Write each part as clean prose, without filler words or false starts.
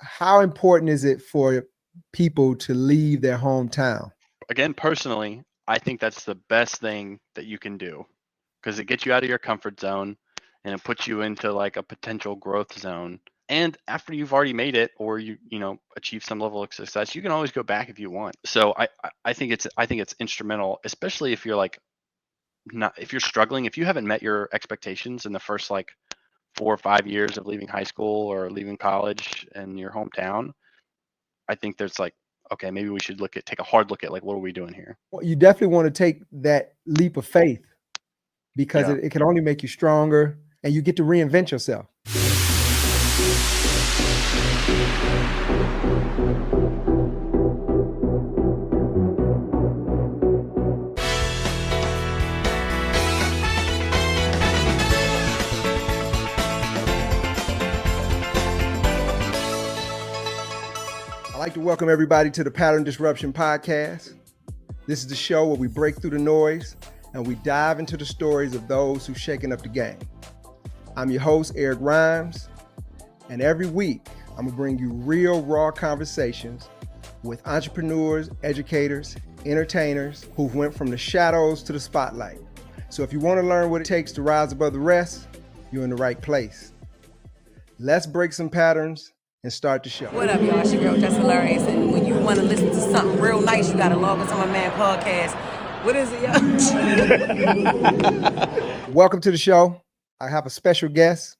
how important is it for people to leave their hometown? Again, personally, I think that's the best thing that you can do because it gets you out of your comfort zone and it puts you into like a potential growth zone. And after you've already made it or you achieve some level of success, you can always go back if you want. So I think it's instrumental, especially if you're like not if you're struggling, if you haven't met your expectations in the first like 4 or 5 years of leaving high school or leaving college in your hometown. I think there's like, okay, maybe we should take a hard look at like, what are we doing here? Well, you definitely want to take that leap of faith because Yeah. it can only make you stronger and you get to reinvent yourself. I'd like to welcome everybody to the Pattern Disruption Podcast. This is the show where we break through the noise and we dive into the stories of those who've shaken up the game. I'm your host, Eric Rhymes, and every week I'm gonna bring you real, raw conversations with entrepreneurs, educators, entertainers who've went from the shadows to the spotlight. So if you want to learn what it takes to rise above the rest, you're in the right place. Let's break some patterns and start the show. What up, y'all? It's your girl, Just Hilarious. And when you want to listen to something real nice, you got to log into my man podcast. What is it, y'all? Welcome to the show. I have a special guest.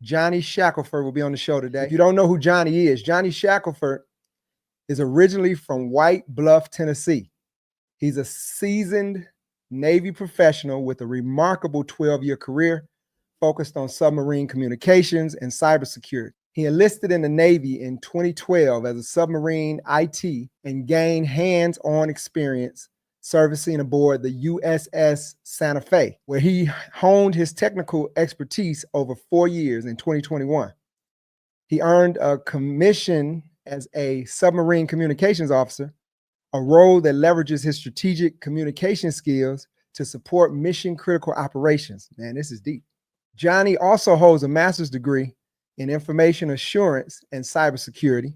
Johnny Shackleford will be on the show today. If you don't know who Johnny Shackleford is originally from White Bluff, Tennessee. He's a seasoned Navy professional with a remarkable 12-year career focused on submarine communications and cybersecurity. He enlisted in the Navy in 2012 as a submarine IT and gained hands-on experience servicing aboard the USS Santa Fe, where he honed his technical expertise over 4 years in 2021. He earned a commission as a submarine communications officer, a role that leverages his strategic communication skills to support mission-critical operations. Man, this is deep. Johnny also holds a master's degree in information assurance and cybersecurity,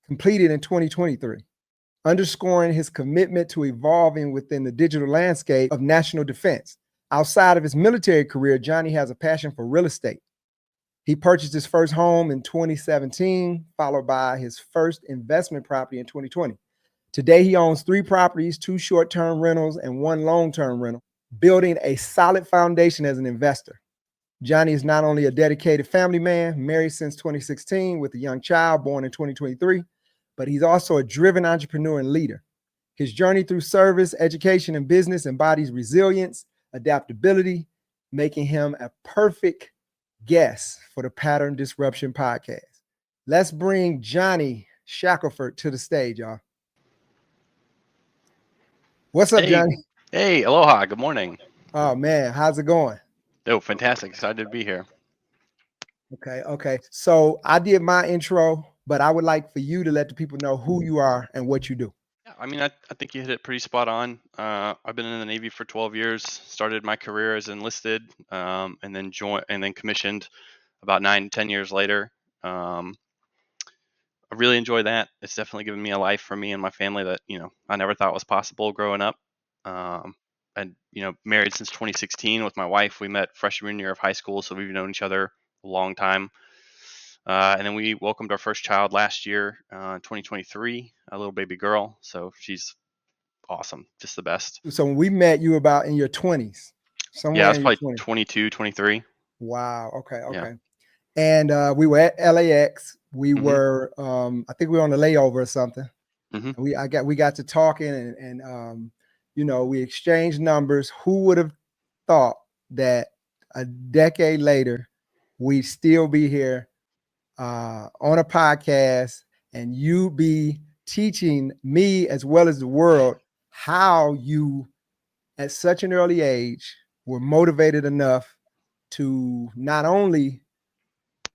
completed in 2023, underscoring his commitment to evolving within the digital landscape of national defense. Outside of his military career, Johnny has a passion for real estate. He purchased his first home in 2017, followed by his first investment property in 2020. Today, he owns 3 properties, 2 short-term rentals, and 1 long-term rental, building a solid foundation as an investor. Johnny is not only a dedicated family man, married since 2016 with a young child born in 2023, but he's also a driven entrepreneur and leader. His journey through service, education, and business embodies resilience, adaptability, making him a perfect guest for the Pattern Disruption Podcast. Let's bring Johnny Shackleford to the stage, y'all. What's up, Johnny? Hey, aloha. Good morning. Oh, man. How's it going? Oh, fantastic. Excited to be here. Okay. So I did my intro, but I would like for you to let the people know who you are and what you do. Yeah, I mean, I think you hit it pretty spot on. I've been in the Navy for 12 years, started my career as enlisted, and then commissioned about 9-10 years later. I really enjoy that. It's definitely given me a life for me and my family that, I never thought was possible growing up. And, married since 2016 with my wife. We met freshman year of high school, so we've known each other a long time. And then we welcomed our first child last year, 2023, a little baby girl. So she's awesome, just the best. So when we met, you were about in your 20s. Yeah, I was probably 22, 23. Wow. Okay. Yeah. And we were at LAX. We were, I think we were on a layover or something. We got to talking and we exchanged numbers. Who would have thought that a decade later we'd still be here on a podcast and you be teaching me as well as the world how you, at such an early age, were motivated enough to not only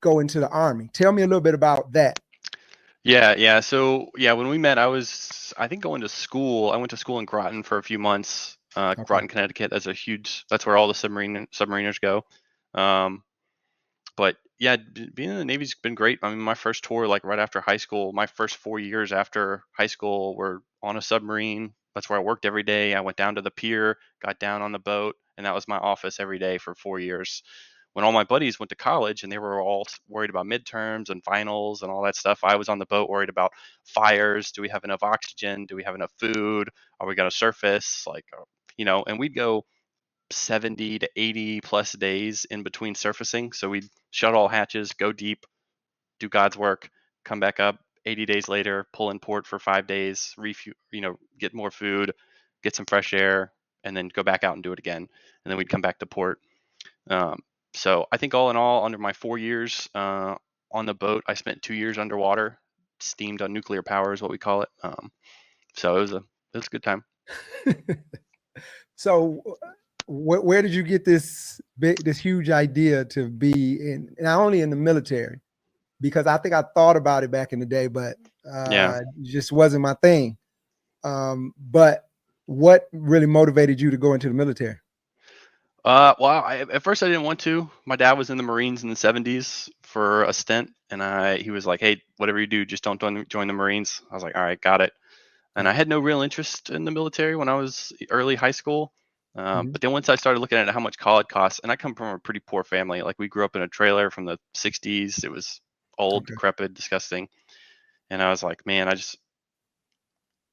go into the Army. Tell me a little bit about that. Yeah. So when we met, I think going to school. I went to school in Groton for a few months. Groton, Connecticut. That's where all the submariners go. But yeah, being in the Navy's been great. I mean, my first tour, like right after high school, my first 4 years after high school were on a submarine. That's where I worked every day. I went down to the pier, got down on the boat, and that was my office every day for 4 years. When all my buddies went to college and they were all worried about midterms and finals and all that stuff, I was on the boat worried about fires. Do we have enough oxygen? Do we have enough food? Are we going to surface? Like, and we'd go 70 to 80 plus days in between surfacing. So we'd shut all hatches, go deep, do God's work, come back up 80 days later, pull in port for 5 days, refuel, get more food, get some fresh air, and then go back out and do it again. And then we'd come back to port. Um, so I think all in all, under my 4 years on the boat, I spent 2 years underwater, steamed on nuclear power is what we call it. So it was a good time. So where did you get this huge idea to be in, not only in the military, because I think I thought about it back in the day, but it just wasn't my thing. But what really motivated you to go into the military? Well, at first I didn't want to. My dad was in the Marines in the 70s for a stint, and he was like, "Hey, whatever you do, just don't join the Marines." I was like, "All right, got it." And I had no real interest in the military when I was early high school. But then once I started looking at how much college costs, and I come from a pretty poor family. Like we grew up in a trailer from the 60s. It was old, decrepit, disgusting. And I was like, man,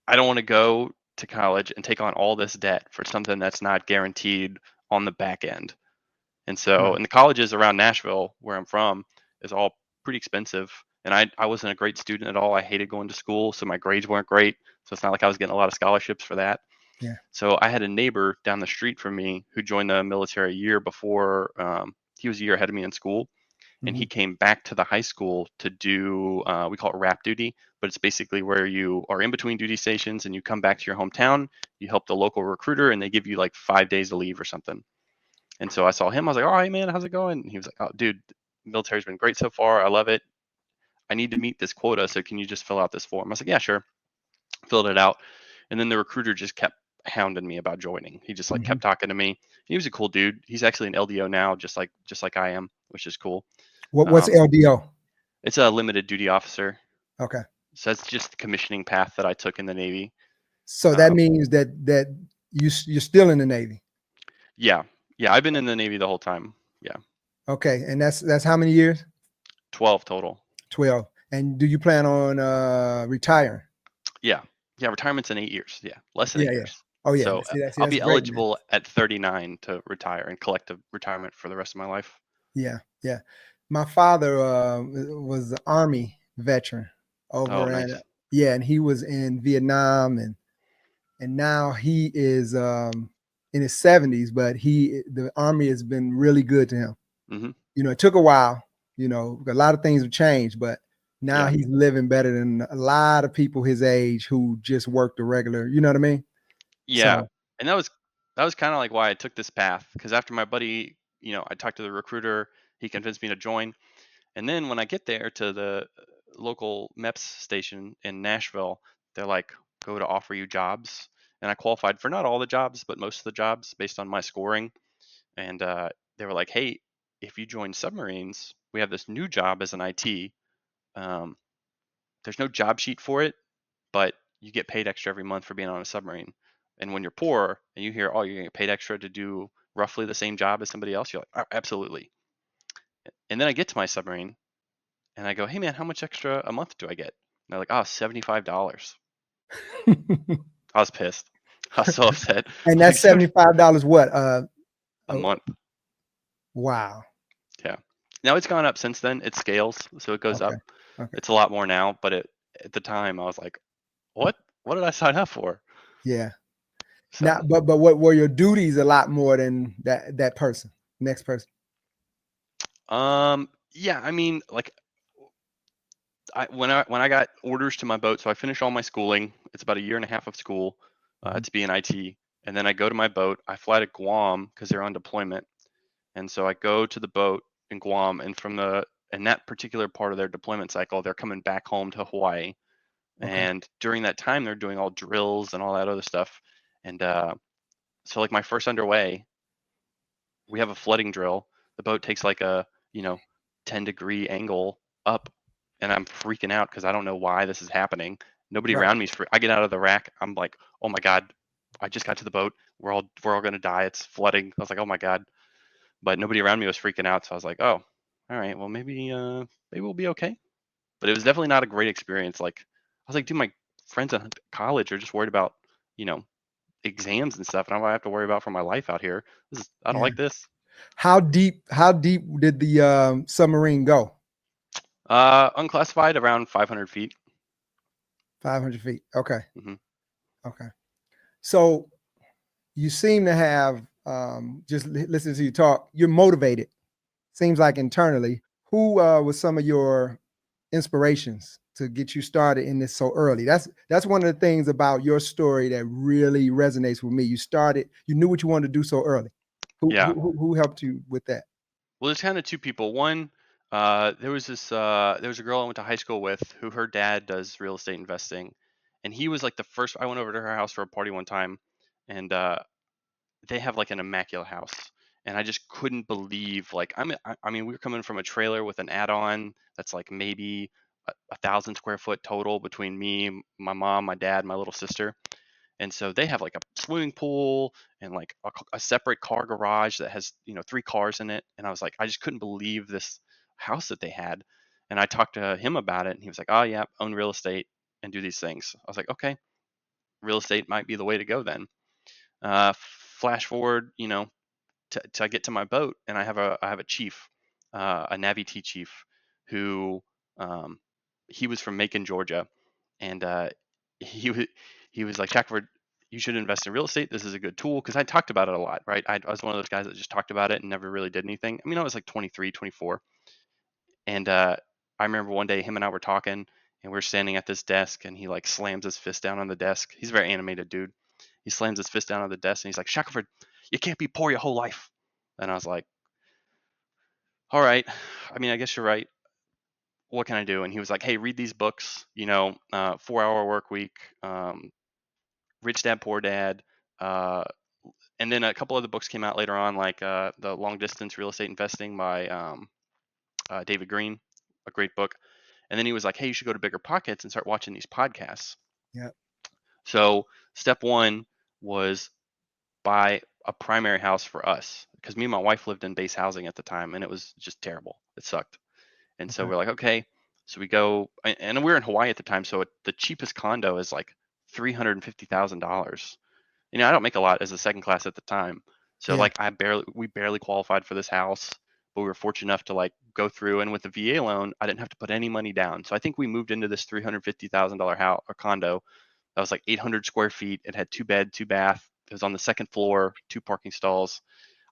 I don't want to go to college and take on all this debt for something that's not guaranteed on the back end. And so, and the colleges around Nashville, where I'm from, is all pretty expensive. And I wasn't a great student at all. I hated going to school, so my grades weren't great. So it's not like I was getting a lot of scholarships for that. Yeah. So I had a neighbor down the street from me who joined the military a year before. He was a year ahead of me in school, and he came back to the high school to do we call it RAP duty, but it's basically where you are in between duty stations and you come back to your hometown. You help the local recruiter, and they give you like 5 days of leave or something. And so I saw him. I was like, "All right, man, how's it going?" And he was like, "Oh, dude, the military's been great so far. I love it. I need to meet this quota, so can you just fill out this form?" I was like, "Yeah, sure." Filled it out, and then the recruiter just kept hounding me about joining. He just like kept talking to me. He was a cool dude. He's actually an LDO now, just like I am, which is cool. What's LDO? It's a limited duty officer. Okay. So that's just the commissioning path that I took in the Navy. So that means that you're still in the Navy. Yeah. I've been in the Navy the whole time. Yeah. Okay, and that's how many years? 12 total. 12. And do you plan on retiring? Yeah. Retirement's in 8 years. Yeah, less than 8 years. Oh yeah. So I'll be great, eligible at 39 to retire and collect a retirement for the rest of my life. Yeah. My father was an Army veteran over nice. and he was in Vietnam, and now he is in his 70s, but the Army has been really good to him. It took a while, a lot of things have changed, but now he's living better than a lot of people his age who just work the regular, you know what I mean? Yeah. So, and that was kind of like why I took this path, because after my buddy, I talked to the recruiter, he convinced me to join. And then when I get there to the local MEPS station in Nashville, they're like, go to offer you jobs. And I qualified for not all the jobs, but most of the jobs based on my scoring. And they were like, hey, if you join submarines, we have this new job as an IT. There's no job sheet for it, but you get paid extra every month for being on a submarine. And when you're poor and you hear, oh, you're going to get paid extra to do roughly the same job as somebody else, you're like, oh, absolutely. And then I get to my submarine and I go, hey, man, how much extra a month do I get? And they're like, oh, $75. I was pissed. I was so upset. And that's $75 what? A month. Wow. Yeah. Now it's gone up since then. It scales, so it goes up. Okay. It's a lot more now, but at the time I was like, what did I sign up for? Yeah. So. Now, but what were your duties a lot more than that person, next person? Yeah, I mean, like when I got orders to my boat, so I finished all my schooling. It's about a year and a half of school to be in IT, and then I go to my boat. I fly to Guam because they're on deployment, and so I go to the boat in Guam, and in that particular part of their deployment cycle, they're coming back home to Hawaii. And during that time, they're doing all drills and all that other stuff. And so like my first underway, we have a flooding drill. The boat takes like a, 10-degree angle up, and I'm freaking out because I don't know why this is happening. Nobody Right. around me. I get out of the rack. I'm like, oh my god, I just got to the boat. We're all gonna die. It's flooding. I was like, oh my god, but nobody around me was freaking out. So I was like, oh, all right, well maybe we'll be okay. But it was definitely not a great experience. Like I was like, dude, my friends in college are just worried about you know exams and stuff, and I have to worry about for my life out here. I don't Yeah. like this. How deep did the submarine go? Unclassified, around 500 feet. 500 feet. Okay. Hmm. Okay. So you seem to have just listening to you talk, you're motivated. Seems like internally. Who was some of your inspirations to get you started in this so early? That's one of the things about your story that really resonates with me. You knew what you wanted to do so early. Yeah. Who helped you with that? Well, there's kind of two people. One, there was a girl I went to high school with who her dad does real estate investing, and he was like the first. I went over to her house for a party one time, and they have like an immaculate house, and I just couldn't believe like I mean we were coming from a trailer with an add-on that's like maybe 1,000 square foot total between me, my mom, my dad, my little sister. And so they have like a swimming pool and like a separate car garage that has 3 cars in it. And I was like, I just couldn't believe this house that they had. And I talked to him about it, and he was like, oh yeah, own real estate and do these things. I was like, okay, real estate might be the way to go then. Flash forward, to get to my boat, and I have a chief, a Navy T chief, who um, he was from Macon, Georgia, and he was he was like, Shackleford, you should invest in real estate. This is a good tool, because I talked about it a lot, right? I was one of those guys that just talked about it and never really did anything. I mean, I was like 23, 24, and I remember one day him and I were talking, and we are standing at this desk, and he like slams his fist down on the desk. He's a very animated dude. He slams his fist down on the desk, and he's like, Shackleford, you can't be poor your whole life. And I was like, all right. I mean, I guess you're right. What can I do? And he was like, hey, read these books, 4 Hour Work Week, Rich Dad, Poor Dad. Uh, and then a couple other books came out later on, like The Long Distance Real Estate Investing by David Green, a great book. And then he was like, hey, you should go to Bigger Pockets and start watching these podcasts. Yeah. So step one was buy a primary house for us, because me and my wife lived in base housing at the time, and it was just terrible. It sucked. And so Okay. we're like, okay. So we go, and we're in Hawaii at the time, so the cheapest condo is like $350,000. I don't make a lot as a second class at the time, so Yeah. like we barely qualified for this house, but we were fortunate enough to like go through, and with the VA loan, I didn't have to put any money down. So I think we moved into this $350,000 house or condo that was like 800 square feet. It had 2 bed, 2 bath. It was on the second floor, 2 parking stalls.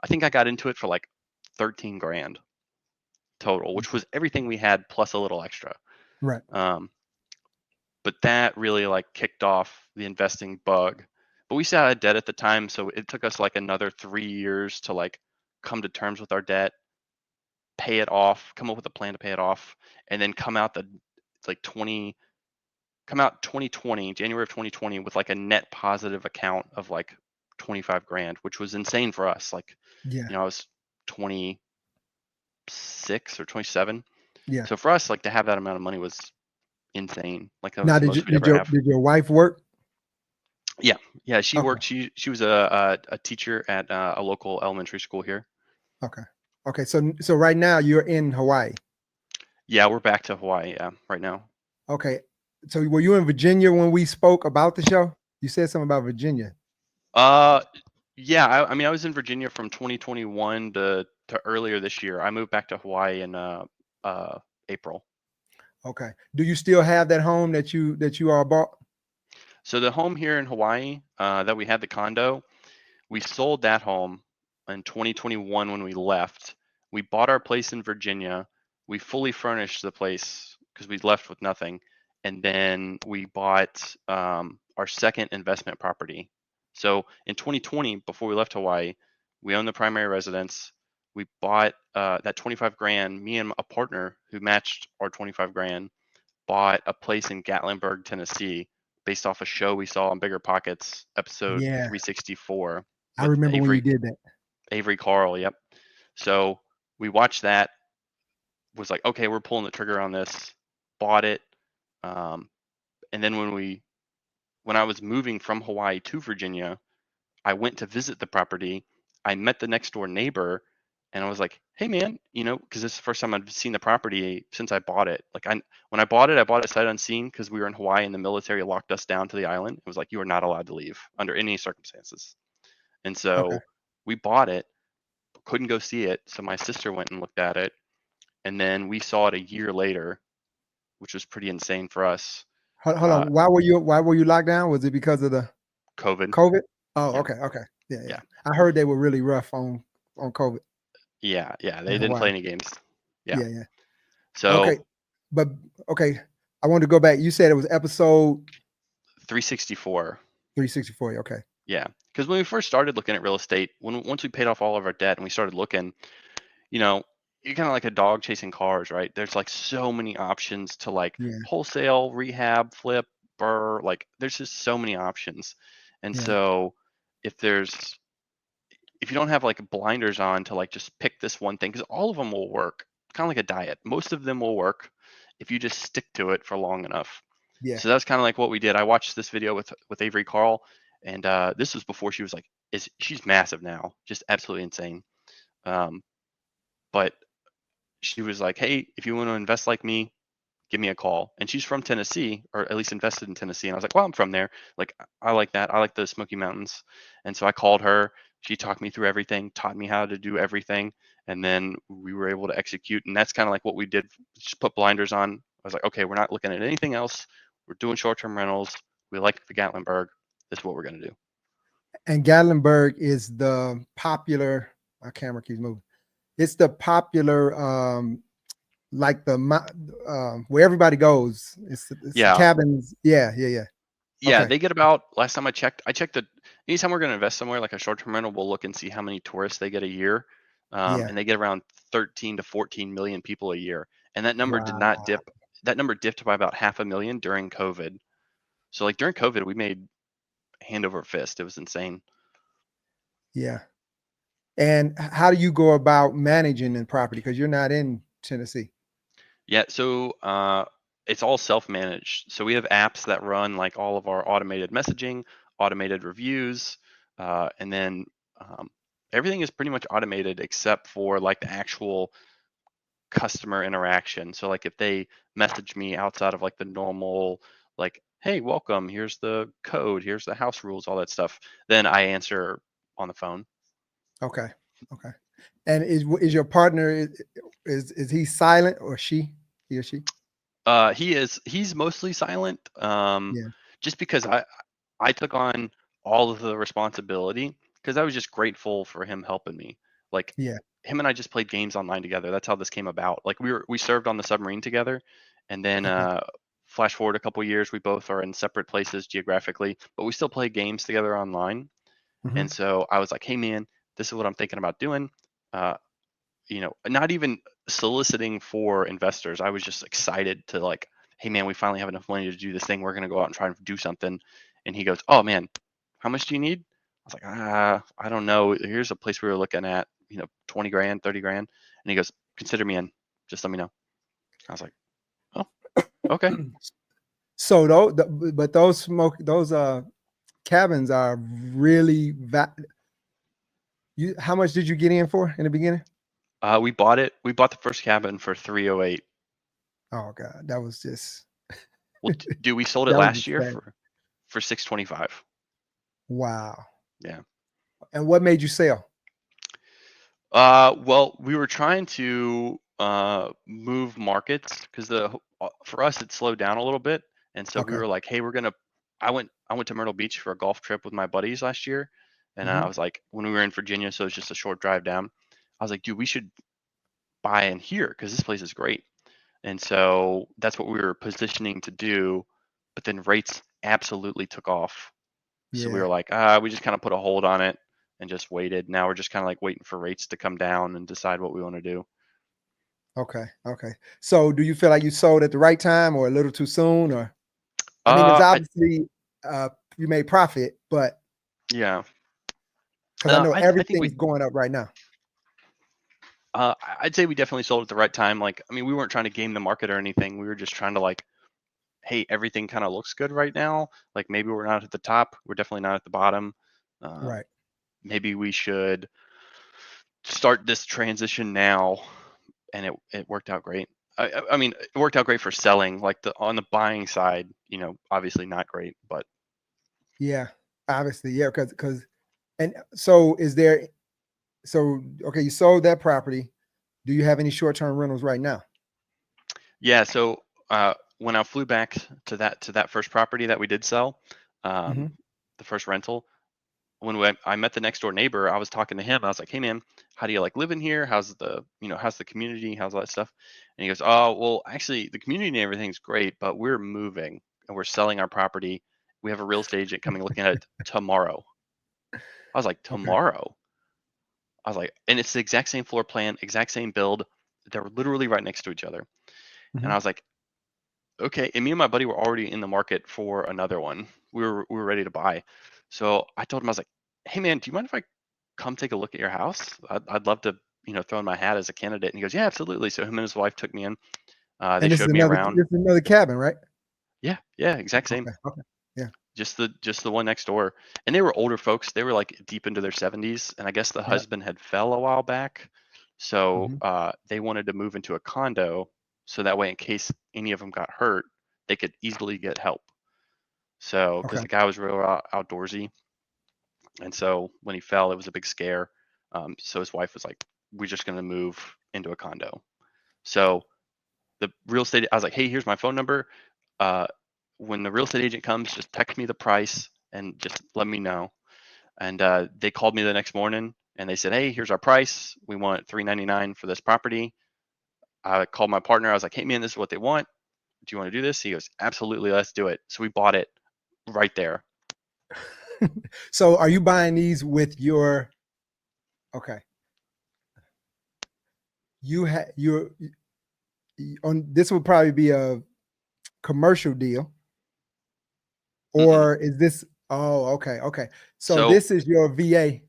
I think I got into it for like 13 grand total, which was everything we had plus a little extra. Right. Um, but that really like kicked off the investing bug. But we still had debt at the time, so it took us like another 3 years to like come to terms with our debt, pay it off, come up with a plan to pay it off, and then come out 2020, January of 2020, with like a net positive account of like 25 grand, which was insane for us. Like, Yeah. I was 26 or 27. Yeah. So for us, like to have that amount of money was insane. Like that was Now, the most we'd ever have. did your wife work? Yeah. She Okay. worked. She was a teacher at a local elementary school here. Okay. Okay. So right now you're in Hawaii. Yeah, we're back to Hawaii. Yeah, right now. Okay. So were you in Virginia when we spoke about the show? You said something about Virginia. Yeah. I mean, I was in Virginia from 2021 to earlier this year. I moved back to Hawaii in April. Okay. Do you still have that home that you all bought? So the home here in Hawaii that we had, the condo, we sold that home in 2021 when we left. We bought our place in Virginia. We fully furnished the place because we left with nothing. And then we bought our second investment property. So in 2020, before we left Hawaii, we owned the primary residence. We bought that 25 grand. Me and a partner who matched our 25 grand bought a place in Gatlinburg, Tennessee, based off a show we saw on Bigger Pockets, episode Yeah. 364. I With remember when you did that. Avery Carl. Yep. So we watched that. was like, okay, we're pulling the trigger on this, bought it. And then when I was moving from Hawaii to Virginia, I went to visit the property. I met the next door neighbor and I was like, hey man, because this is the first time I've seen the property since I bought it. Like when I bought it sight unseen because we were in Hawaii and the military locked us down to the island. It was like, you are not allowed to leave under any circumstances. And Okay. so we bought it, couldn't go see it. So my sister went and looked at it. And then we saw it a year later, which was pretty insane for us. Hold on. Why were you locked down? Was it because of the COVID. COVID? Oh, Yeah. okay. Yeah. Yeah. I heard they were really rough on COVID. Yeah. They in didn't Hawaii. play any games. Yeah. Yeah. So Okay. But okay. I wanted to go back. You said it was episode 364. 364. Okay. Yeah. Because when we first started looking at real estate, once we paid off all of our debt and we started looking, you're kind of like a dog chasing cars, right? There's like so many options to like Yeah. wholesale, rehab, flip, burr. Like there's just so many options. And Yeah. so if you don't have like blinders on to like just pick this one thing, because all of them will work, kind of like a diet. Most of them will work if you just stick to it for long enough. Yeah. So that's kind of like what we did. I watched this video with Avery Carl, and this was before she was like, she's massive now, just absolutely insane. But she was like, hey, if you want to invest like me, give me a call. And she's from Tennessee, or at least invested in Tennessee. And I was like, well, I'm from there. Like, I like that. I like the Smoky Mountains. And so I called her. She talked me through everything, taught me how to do everything. And then we were able to execute. And that's kind of like what we did. Just put blinders on. I was like, okay, we're not looking at anything else. We're doing short-term rentals. We like the Gatlinburg. This is what we're going to do. And Gatlinburg is the popular, my camera keeps moving. It's the popular, like where everybody goes. It's Yeah. cabins. Yeah. Yeah, Okay. they get about, last time I checked anytime we're going to invest somewhere like a short-term rental, we'll look and see how many tourists they get a year. Yeah. And they get around 13 to 14 million people a year. And that number did Wow. not dip. That number dipped by about 500,000 during COVID. So like during COVID, we made hand over fist. It was insane. Yeah. And how do you go about managing the property? Because you're not in Tennessee. Yeah, so it's all self-managed. So we have apps that run like all of our automated messaging, automated reviews, and then everything is pretty much automated except for like the actual customer interaction. So like if they message me outside of like the normal, like, hey, welcome, here's the code, here's the house rules, all that stuff, then I answer on the phone. Okay. And is your partner, is he silent or she? He or she? He's mostly silent. Yeah. Just because I took on all of the responsibility because I was just grateful for him helping me. Like Yeah. him and I just played games online together. That's how this came about. Like we served on the submarine together, and then Okay. flash forward a couple years, we both are in separate places geographically, but we still play games together online. Mhm. And so I was like, hey man, this is what I'm thinking about doing. Not even soliciting for investors. I was just excited to like, hey man, we finally have enough money to do this thing. We're gonna go out and try and do something. And he goes, oh man, how much do you need? I was like, I don't know. Here's a place we were looking at, 20 grand, 30 grand. And he goes, consider me in. Just let me know. I was like, oh, okay. So those cabins are really how much did you get in for in the beginning? We bought it. We bought the first cabin for 308. Oh God, that was just Well, dude, we sold it that was last year insane. for 625. Wow. Yeah. And what made you sell? Well, we were trying to move markets because for us it slowed down a little bit, and so we Okay. were like, hey, I went to Myrtle Beach for a golf trip with my buddies last year, and I Mhm. was like, when we were in Virginia, so it's just a short drive down. I was like, dude, we should buy in here because this place is great, and so that's what we were positioning to do, but then rates absolutely took off. So we Yeah. were like, we just kind of put a hold on it and just waited. Now we're just kind of like waiting for rates to come down and decide what we want to do. Okay. So do you feel like you sold at the right time or a little too soon? Or I mean, it's Uh, I, obviously you made profit, but yeah, because I know I think everything's going up right now. I'd say we definitely sold at the right time. Like, I mean, we weren't trying to game the market or anything. We were just trying to like, hey, everything kind of looks good right now. Like maybe we're not at the top. We're definitely not at the bottom. Right. Maybe we should start this transition now. And it worked out great. I mean, it worked out great for selling. Like on the buying side, obviously not great, but Yeah. Obviously, yeah. Because and so okay, you sold that property. Do you have any short-term rentals right now? yeah. So when I flew back to that first property that we did sell, Mm-hmm. the first rental, when I met the next door neighbor, I was talking to him. I was like, "Hey man, how do you like living here? How's the community? How's all that stuff?" And he goes, "Oh, well, actually, the community and everything's great, but we're moving and we're selling our property. We have a real estate agent coming looking at it tomorrow." I was like, Okay. "Tomorrow?" I was like, and it's the exact same floor plan, exact same build. They're literally right next to each other. And Mm-hmm. I was like, okay. And me and my buddy were already in the market for another one. We were ready to buy. So I told him, I was like, hey man, do you mind if I come take a look at your house? I'd love to, throw in my hat as a candidate. And he goes, yeah, absolutely. So him and his wife took me in. They And showed me around. this is another cabin, right? Yeah, exact same. Okay. Okay. Yeah. Just the one next door. And they were older folks. They were like deep into their 70s. And I guess the Yeah. husband had fell a while back. So Mm-hmm. they wanted to move into a condo. So that way, in case any of them got hurt, they could easily get help. So, because Okay. the guy was real outdoorsy. And so when he fell, it was a big scare. So his wife was like, we're just going to move into a condo. So the real estate, I was like, hey, here's my phone number. Uh, when the real estate agent comes, just text me the price and just let me know. And they called me the next morning and they said, hey, here's our price. We want $399 for this property. I called my partner. I was like, hey, man, this is what they want. Do you want to do this? He goes, absolutely, let's do it. So we bought it right there. So are you buying these with your, okay. You're on, this would probably be a commercial deal, Mm-mm. or is this, oh, okay. Okay. So So, this is your VA.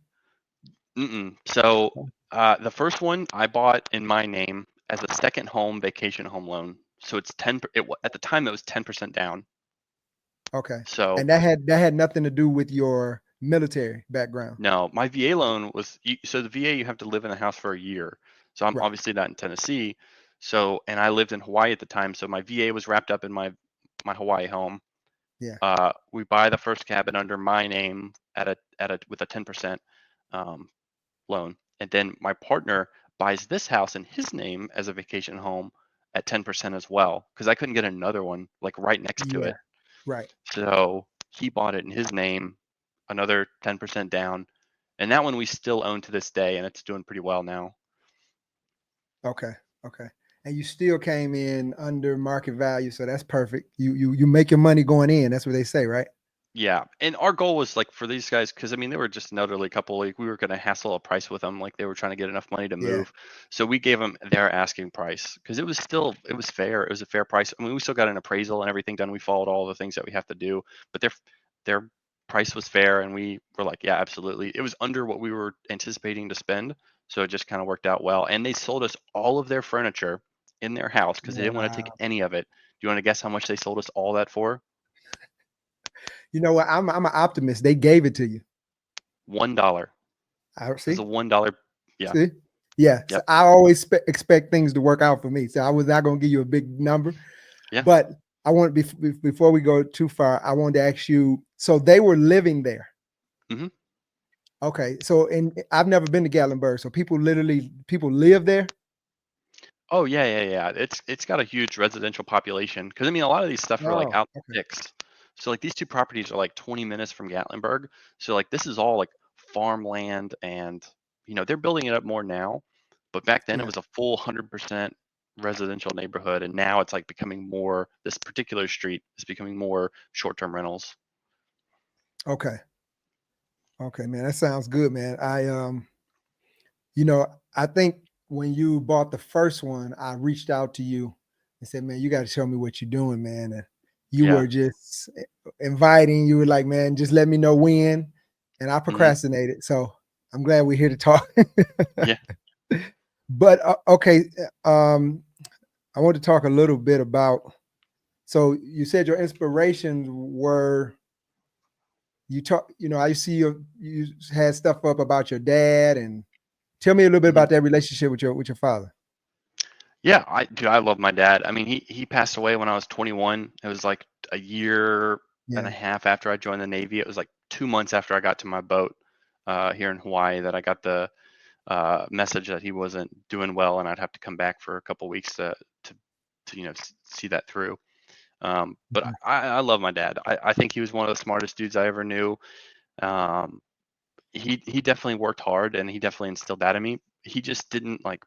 so the first one I bought in my name as a second home vacation home loan. So it's 10, at the time it was 10% down. Okay. So And that had nothing to do with your military background. no, my VA loan was, so the VA, you have to live in the house for a year. So I'm Right. obviously not in Tennessee. So, and I lived in Hawaii at the time. So my VA was wrapped up in my Hawaii home. Yeah. We buy the first cabin under my name with a 10% loan. And then my partner buys this house in his name as a vacation home at 10% as well, because I couldn't get another one like right next to Yeah. it. Right. So he bought it in his name, another 10% down. And that one we still own to this day, and it's doing pretty well now. Okay. Okay. And you still came in under market value, so that's perfect. You make your money going in. That's what they say, right? Yeah, and our goal was like for these guys, because I mean they were just an elderly couple. Like we were going to hassle a price with them, like they were trying to get enough money to Yeah. move. So we gave them their asking price because it was fair. It was a fair price. I mean, we still got an appraisal and everything done. We followed all the things that we have to do, but their price was fair, and we were like, yeah, absolutely. It was under what we were anticipating to spend, so it just kind of worked out well. And they sold us all of their furniture in their house because they didn't want to take Wow. any of it. Do you want to guess how much they sold us all that for? You know what? I'm an optimist. They gave it to you. $1. I It was see. a $1. Yeah. See? Yeah. So Yep. I always expect things to work out for me. So I was not going to give you a big number, Yeah. but I want before we go too far, I wanted to ask you. So they were living there. Mm-hmm. Okay. So I've never been to Gatlinburg. So people live there. Oh yeah. It's got a huge residential population because I mean a lot of these stuff are like Oh, out in okay. the sticks. So like these two properties are like 20 minutes from Gatlinburg. So like this is all like farmland, and they're building it up more now, but back then it Yeah. was a full 100% residential neighborhood, and now it's like becoming more. This particular street is becoming more short-term rentals. Okay. Okay, man. That sounds good, man. I think when you bought the first one, I reached out to you and said, man, you got to show me what you're doing, man. And you Yeah. were just inviting. You were like, man, just let me know when. And I Hmm. procrastinated. So I'm glad we're here to talk. Yeah. But okay, I want to talk a little bit about. So you said your inspirations were you talk. You know, I see you had stuff up about your dad, and tell me a little bit Mhm. about that relationship with your father. Yeah, I love my dad. I mean, he passed away when I was 21. It was like a year and a Yeah. half after I joined the Navy. It was like 2 months after I got to my boat here in Hawaii that I got the message that he wasn't doing well and I'd have to come back for a couple weeks to see that through. But Mhm. I love my dad. I think he was one of the smartest dudes I ever knew. Um, he definitely worked hard and he definitely instilled that in me. He just didn't like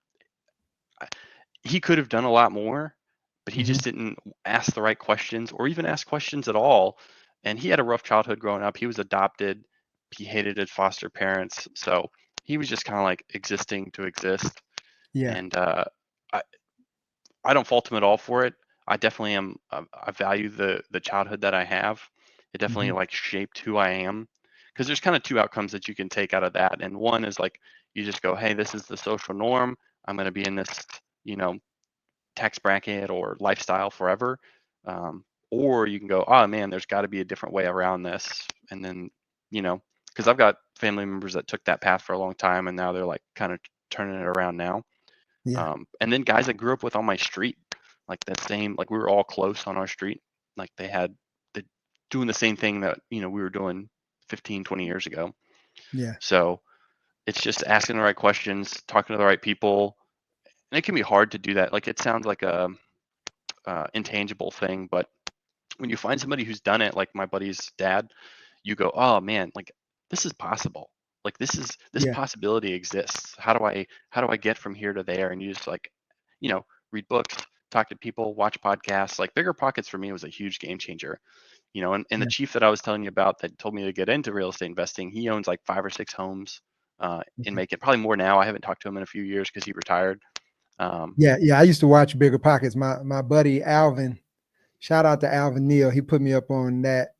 he could have done a lot more, but he just Mhm. didn't ask the right questions or even ask questions at all. And he had a rough childhood growing up. He was adopted. He hated his foster parents, so he was just kind of like existing to exist. Yeah. And I I don't fault him at all for it. I definitely am. I value the childhood that I have. It definitely Mhm. like shaped who I am. Because there's kind of two outcomes that you can take out of that, and one is like you just go, hey, this is the social norm. I'm going to be in this, you know, tax bracket or lifestyle forever. Or you can go, oh man, there's got to be a different way around this. And then, because I've got family members that took that path for a long time and now they're like kind of turning it around now. Yeah. And then guys I grew up with on my street, like that same, like we were all close on our street. Like they had the doing the same thing that, we were doing 15, 20 years ago. Yeah. So it's just asking the right questions, talking to the right people. And it can be hard to do that. Like it sounds like a intangible thing, but when you find somebody who's done it, like my buddy's dad, you go, oh man, like this is possible. Like this Yeah. possibility exists. How do I get from here to there? And you just like, you know, read books, talk to people, watch podcasts. Like Bigger Pockets for me was a huge game changer. And the Yeah. chief that I was telling you about that told me to get into real estate investing, he owns like 5 or 6 homes in Okay. Macon, probably more now. I haven't talked to him in a few years because he retired. Um, Yeah. Yeah. I used to watch Bigger Pockets. My buddy Alvin. Shout out to Alvin Neal. He put me up on that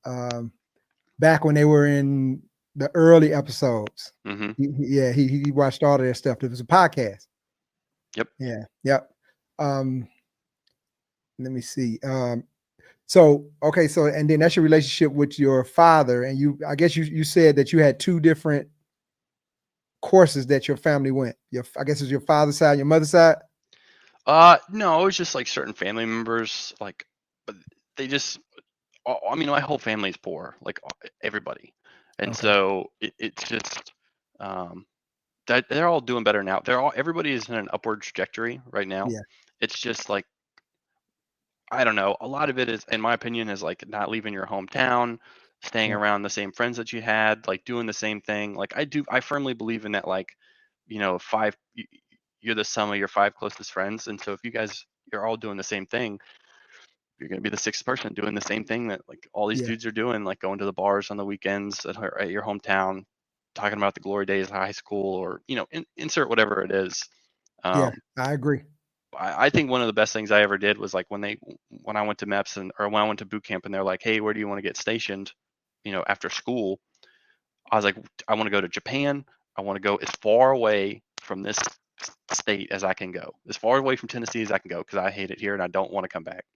back when they were in the early episodes. mhm, Yeah, he watched all of their stuff. It was a podcast. Yep. Yeah, yep. Um, let me see. So okay, so and then that's your relationship with your father, and I guess you said that you had two different courses that your family went. I guess it was your father's side, your mother's side. No, it was just like certain family members, like, but they just, I mean, my whole family's poor, like everybody, and Okay. so it's just um, that they're all doing better now. Everybody is in an upward trajectory right now. Yeah. It's just like I don't know. A lot of it is, in my opinion, is like not leaving your hometown, staying Yeah. around the same friends that you had, like doing the same thing. Like I do, I firmly believe in that. Like, you're the sum of your 5 closest friends, and so if you're all doing the same thing, you're going to be the sixth person doing the same thing that like all these Yeah. dudes are doing, like going to the bars on the weekends at your hometown, talking about the glory days of high school, or insert whatever it is. Yeah. Um, I agree. I think one of the best things I ever did was like when I went to MEPS or when I went to boot camp and they're like, hey, where do you want to get stationed? After school, I was like, I want to go to Japan. I want to go as far away from this state as I can go, as far away from Tennessee as I can go, because I hate it here and I don't want to come back.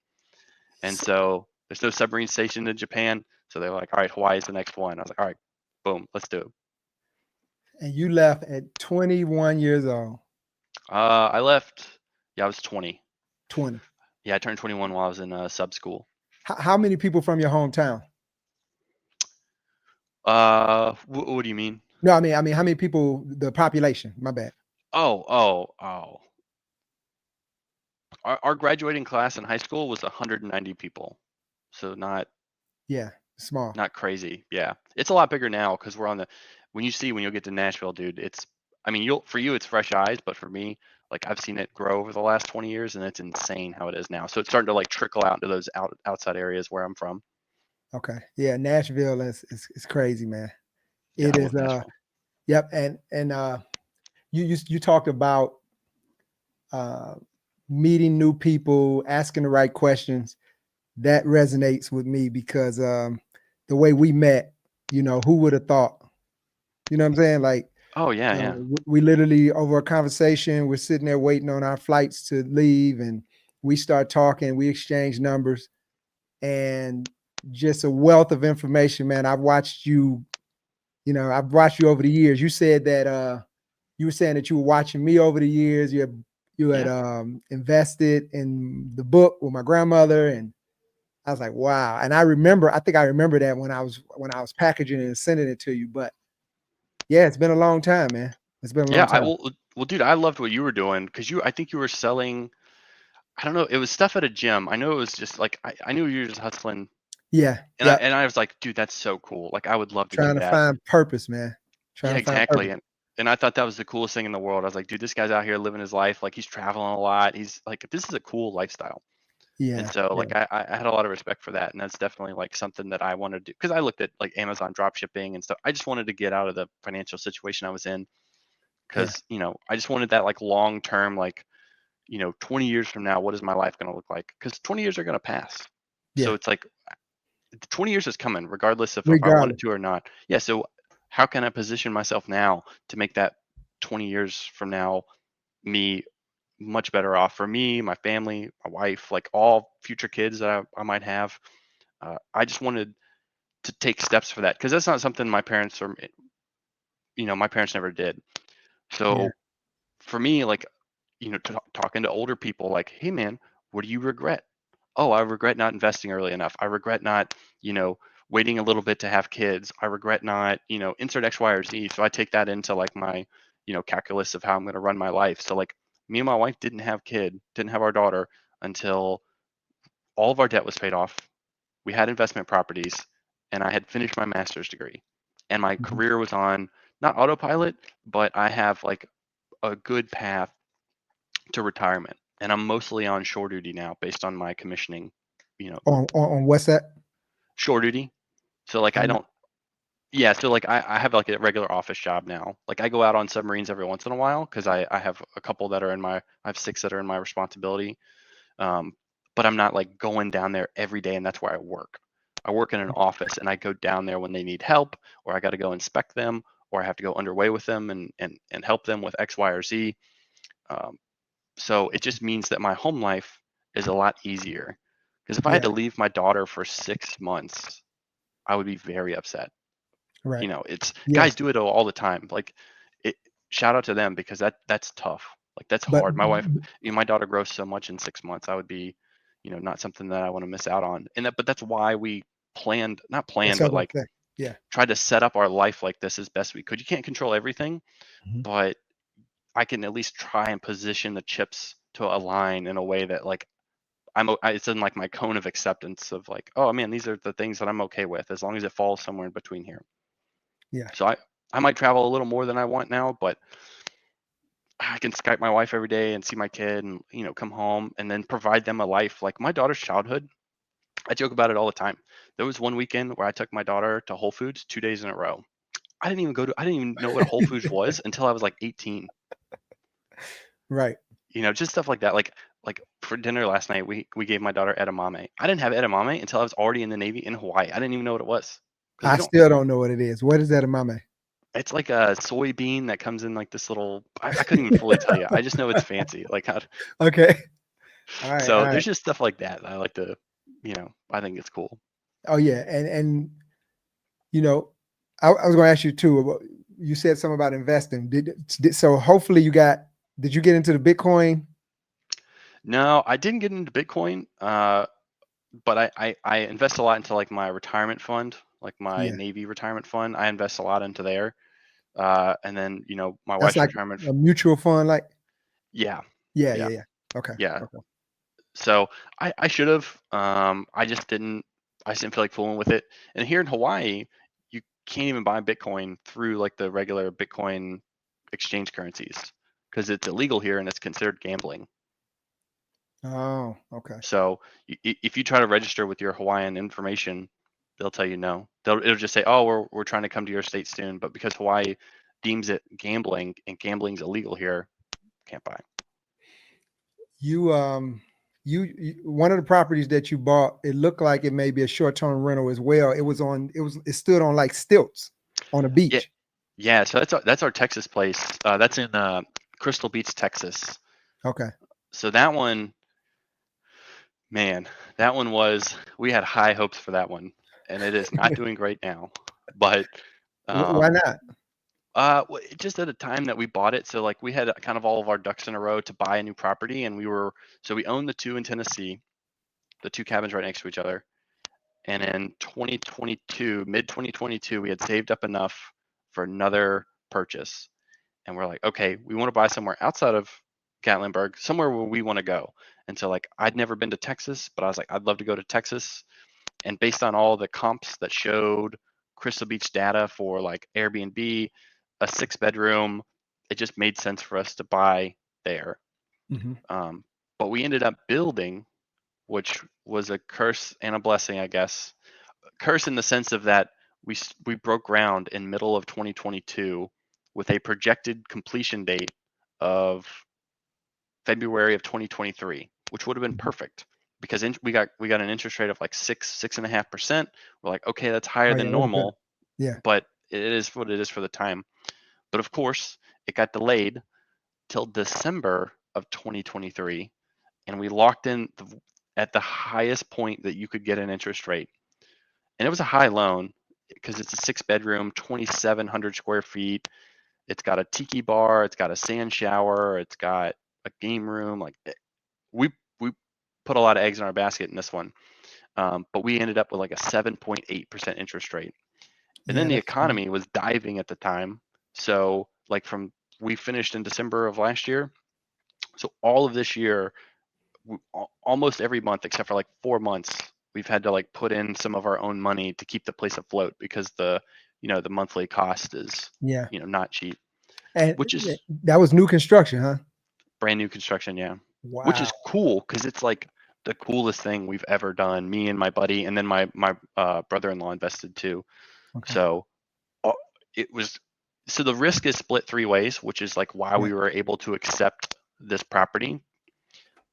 And so there's no submarine station in Japan. So they were like, all right, Hawaii is the next one. I was like, all right, boom, let's do it. And you left at 21 years old. I left. Yeah, I was 20. 20. Yeah, I turned 21 while I was in sub school. How many people from your hometown? What do you mean? No, I mean, how many people? The population. My bad. Oh. Our graduating class in high school was 190 people. So not Yeah, small. not crazy. Yeah. It's a lot bigger now because when you'll get to Nashville, dude, I mean, for you it's fresh eyes, but for me, like I've seen it grow over the last 20 years and it's insane how it is now. So it's starting to like trickle out into those outside areas where I'm from. Okay. Yeah, Nashville is crazy, man. Yeah, It I is love Nashville. yep, and you talked about uh meeting new people, asking the right questions. That resonates with me because the way we met, who would have thought? You know what I'm saying? Like Oh yeah, So yeah. we literally, over a conversation, we're sitting there waiting on our flights to leave, and we start talking. We exchange numbers, and just a wealth of information, man. I've watched you. I've watched you over the years. You said that you were saying that you were watching me over the years. You had invested in the book with my grandmother, and I was like, wow. And I think I remember that when I was packaging it and sending it to you. But yeah, it's been a long time, man. It's been a Yeah, long time. well, dude, I loved what you were doing because I think you were selling. I don't know, it was stuff at a gym. I know it was just like I knew you were just hustling, Yeah, and yeah. I was like, dude, that's so cool. Like I would love to do Trying to that. find purpose, man. Trying Yeah, to find exactly. purpose. And I thought that was the coolest thing in the world. I was like, dude, this guy's out here living his life. Like he's traveling a lot. He's like, this is a cool lifestyle. And Yeah, so yeah, like I had a lot of respect for that. And that's definitely like something that I wanted to do because I looked at like Amazon drop shipping and stuff. I just wanted to get out of the financial situation I was in yeah, because, I just wanted that like long term, like, 20 years from now, what is my life going to look like? Because 20 years are going to pass. So yeah. it's like 20 years is coming, regardless if I wanted Regardless. to or not. Yeah. So how can I position myself now to make that 20 years from now me much better off for me, my family, my wife, like all future kids that I might have? I just wanted to take steps for that because that's not something my parents never did. Yeah, So for me, like, talking to older people, like, hey man, what do you regret? Oh, I regret not investing early enough. I regret not, waiting a little bit to have kids. I regret not, insert X, Y, or Z. So I take that into like my, calculus of how I'm going to run my life. So like me and my wife didn't have our daughter until all of our debt was paid off. We had investment properties and I had finished my master's degree and my mhm. career was on not autopilot, but I have like a good path to retirement, and I'm mostly on shore duty now based on my commissioning, you know, On what's that? shore duty. So like I On, don't, yeah. So like I have like a regular office job now. Like I go out on submarines every once in a while because I have a couple that are I have six that are in my responsibility. Um, but I'm not like going down there every day, and that's where I work. I work in an office, and I go down there when they need help, or I got to go inspect them, or I have to go underway with them and help them with X, Y, or Z. Um, So it just means that my home life is a lot easier. Because if I had yeah, to leave my daughter for 6 months, I would be very upset. right. It's Yeah, guys do it all the time. Like it, shout out to them because that's tough. Like that's but hard. My wife, my daughter grows so much in 6 months. I would be, not something that I want to miss out on. But that's why we not that's planned, what but I'm gonna like say. Yeah. tried to set up our life like this as best we could. You can't control everything, Mhm. but I can at least try and position the chips to align in a way that like it's in like my cone of acceptance of like, oh man, these are the things that I'm okay with as long as it falls somewhere in between here. Yeah. So I might travel a little more than I want now, but I can Skype my wife every day and see my kid and come home and then provide them a life like my daughter's childhood. I joke about it all the time. There was one weekend where I took my daughter to Whole Foods 2 days in a row. I didn't even know what a Whole Foods was until I was like 18. Right. Just stuff like that. Like for dinner last night, we gave my daughter edamame. I didn't have edamame until I was already in the Navy in Hawaii. I didn't even know what it was because I we don't. still don't know what it is. What is that in my man? It's like a soybean that comes in like this little. I couldn't even fully tell you. I just know it's fancy. Like how. Okay. All right. All So right. there's just stuff like that I like to. I think it's cool. Oh yeah. And you know, I was gonna ask you too about, you said something about investing. So hopefully did you get into the Bitcoin? No, I didn't get into Bitcoin. But I invest a lot into like my retirement fund, like my Yeah. Navy retirement fund. I invest a lot into there. And then my That's wife's like retirement. a mutual fund, like Yeah, yeah, yeah, yeah, yeah. Okay. yeah. Okay. So I should have. I just didn't. I just didn't feel like fooling with it. And here in Hawaii, you can't even buy Bitcoin through like the regular Bitcoin exchange currencies because it's illegal here and it's considered gambling. Oh, okay. So if you try to register with your Hawaiian information, they'll tell you no. It'll just say, oh, we're trying to come to your state soon, but because Hawaii deems it gambling and gambling's illegal here, can't buy. You one of the properties that you bought, it looked like it may be a short-term rental as well. It stood on like stilts on a Yeah, beach. Yeah, so that's our Texas place. That's in Crystal Beach, Texas. Okay. So that one, man, we had high hopes for that one, and it is not doing great now. But Why not? just at a time that we bought it, so like we had kind of all of our ducks in a row to buy a new property, and we owned the two in Tennessee, the two cabins right next to each other. And in 2022, mid 2022, we had saved up enough for another purchase. And we're like, okay, we want to buy somewhere outside of Gatlinburg, somewhere where we want to go. And so like I'd never been to Texas, but I was like, I'd love to go to Texas. And based on all the comps that showed Crystal Beach data for like Airbnb, a 6-bedroom, it just made sense for us to buy there. Mm-hmm. But we ended up building, which was a curse and a blessing, I guess. Curse in the sense of that we broke ground in middle of 2022 with a projected completion date of February of 2023, which would have been perfect because we got an interest rate of like 6.5%. We're like, okay, that's higher Oh yeah, than that's good. normal, Yeah. but it is what it is for the time. But of course, it got delayed till December of 2023, and we locked in at the highest point that you could get an interest rate, and it was a high loan because it's a 6-bedroom, 2,700 square feet. It's got a tiki bar, it's got a sand shower, it's got a game room. Like we put a lot of eggs in our basket in this one, but we ended up with like a 7.8% interest rate. And then Yeah, the that's fine. economy was diving at the time, so like we finished in December of last year, so all of this year, almost every month except for like 4 months, we've had to like put in some of our own money to keep the place afloat because the monthly cost is Yeah. not cheap, And which is that was new construction, huh? brand new construction, yeah. Which is Wow. cool because it's like the coolest thing we've ever done. Me and my buddy, and then my brother-in-law invested too. Okay. So uh, it was so the risk is split 3 ways, which is like why Yeah. we were able to accept this property.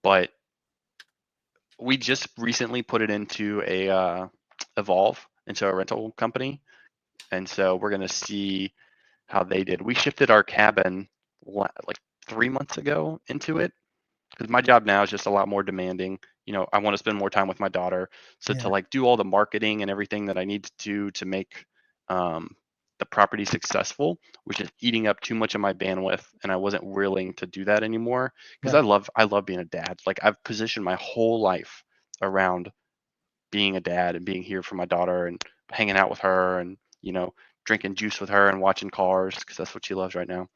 But we just recently put it into a Evolve, into a rental company, and so we're gonna see how they did. We shifted our cabin like 3 months ago into it because my job now is just a lot more demanding. I want to spend more time with my daughter, so to Yeah. like do all the marketing and everything that I need to do to make um, the property successful, which is eating up too much of my bandwidth, and I wasn't willing to do that anymore because Right. I love being a dad. Like I've positioned my whole life around being a dad and being here for my daughter and hanging out with her and drinking juice with her and watching cars because that's what she loves right now.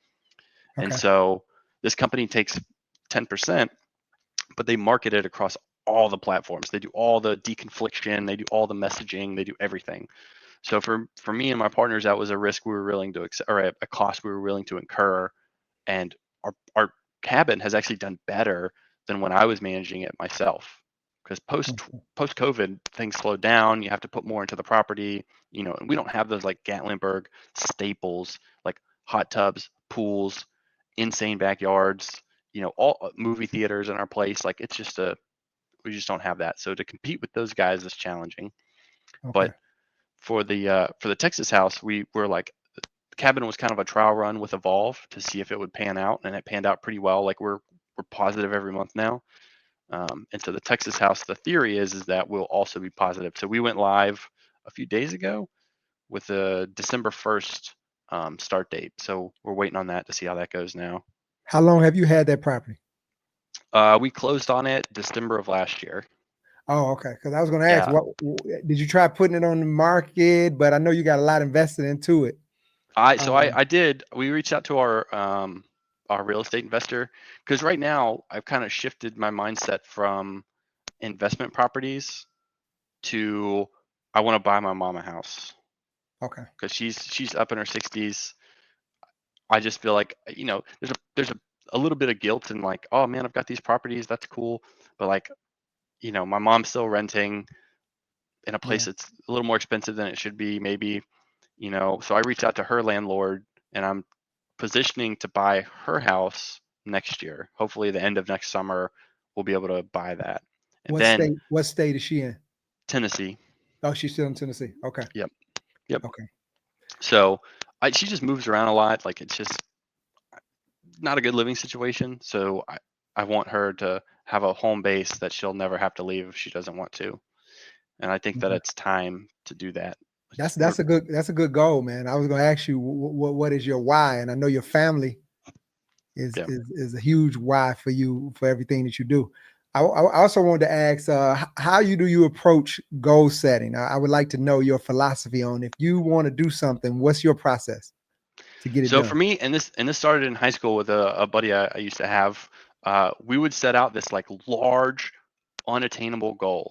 And Okay. so this company takes 10%, but they market it across all the platforms. They do all the deconfliction, they do all the messaging, they do everything. So for me and my partners, that was a risk we were willing to accept, or a cost we were willing to incur. And our cabin has actually done better than when I was managing it myself. Because post COVID, things slowed down. You have to put more into the property, and we don't have those like Gatlinburg staples like hot tubs, pools, insane backyards, all movie theaters in our place. Like it's just we just don't have that. So to compete with those guys is challenging. Okay. But for the Texas house, we were like the cabin was kind of a trial run with Evolve to see if it would pan out, and it panned out pretty well. Like we're positive every month now. And so the Texas house, the theory is that we'll also be positive. So we went live a few days ago with a December 1st start date. So we're waiting on that to see how that goes now. How long have you had that property? We closed on it December of last year. Oh, okay. Because I was going to ask, Yeah. what did you try putting it on the market? But I know you got a lot invested into it. I did. We reached out to our real estate investor because right now I've kind of shifted my mindset from investment properties to I want to buy my mom a house Okay. because she's up in her 60s. I just feel like there's a little bit of guilt and like, oh man, I've got these properties, that's cool, but like my mom's still renting in a place Yeah. that's a little more expensive than it should be, maybe. So I reached out to her landlord, and I'm positioning to buy her house next year. Hopefully, the end of next summer, we'll be able to buy that. And What then state? What state is she in? Tennessee. Oh, she's still in Tennessee. Okay. Yep. Yep. Okay. So She just moves around a lot. Like it's just not a good living situation. So I want her to have a home base that she'll never have to leave if she doesn't want to. And I think that Okay. it's time to do that. That's a good goal, man. I was going to ask you what is your why, and I know your family Yeah. is a huge why for you for everything that you do. I also wanted to ask how do you approach goal setting? I would like to know your philosophy on if you want to do something, what's your process to get it So for done? me, and this started in high school with a buddy I used to have. We would set out this like large, unattainable goal.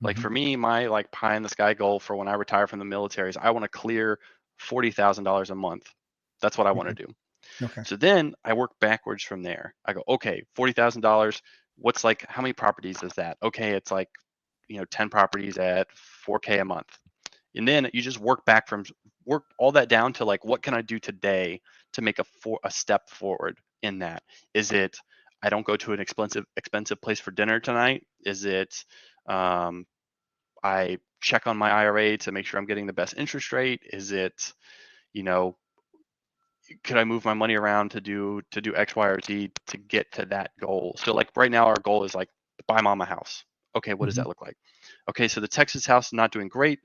Like Mhm. for me, my like pie in the sky goal for when I retire from the military is I want to clear $40,000 a month. That's what I want Okay. to do. Okay. So then I work backwards from there. I go, okay, $40,000. What's like, how many properties is that? Okay, it's like, 10 properties at 4K a month. And then you just work all that down to like, what can I do today to make a step forward in that? Is it, I don't go to an expensive place for dinner tonight? Is it, I check on my IRA to make sure I'm getting the best interest rate? Is it, you know, could I move my money around to do X, Y, or Z to get to that goal? So like right now our goal is like buy mom a house. Okay, what does Mhm. that look like? Okay, so the Texas house is not doing great.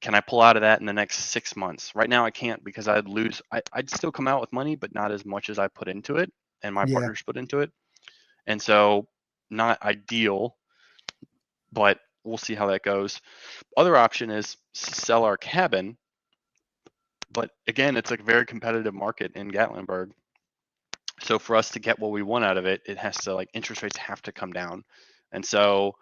Can I pull out of that in the next 6 months? Right now I can't because I'd still come out with money, but not as much as I put into it and my Yeah. partners put into it. And so not ideal, but we'll see how that goes. Other option is sell our cabin, but again, it's a very competitive market in Gatlinburg. So for us to get what we want out of it, it has to like interest rates have to come down. And so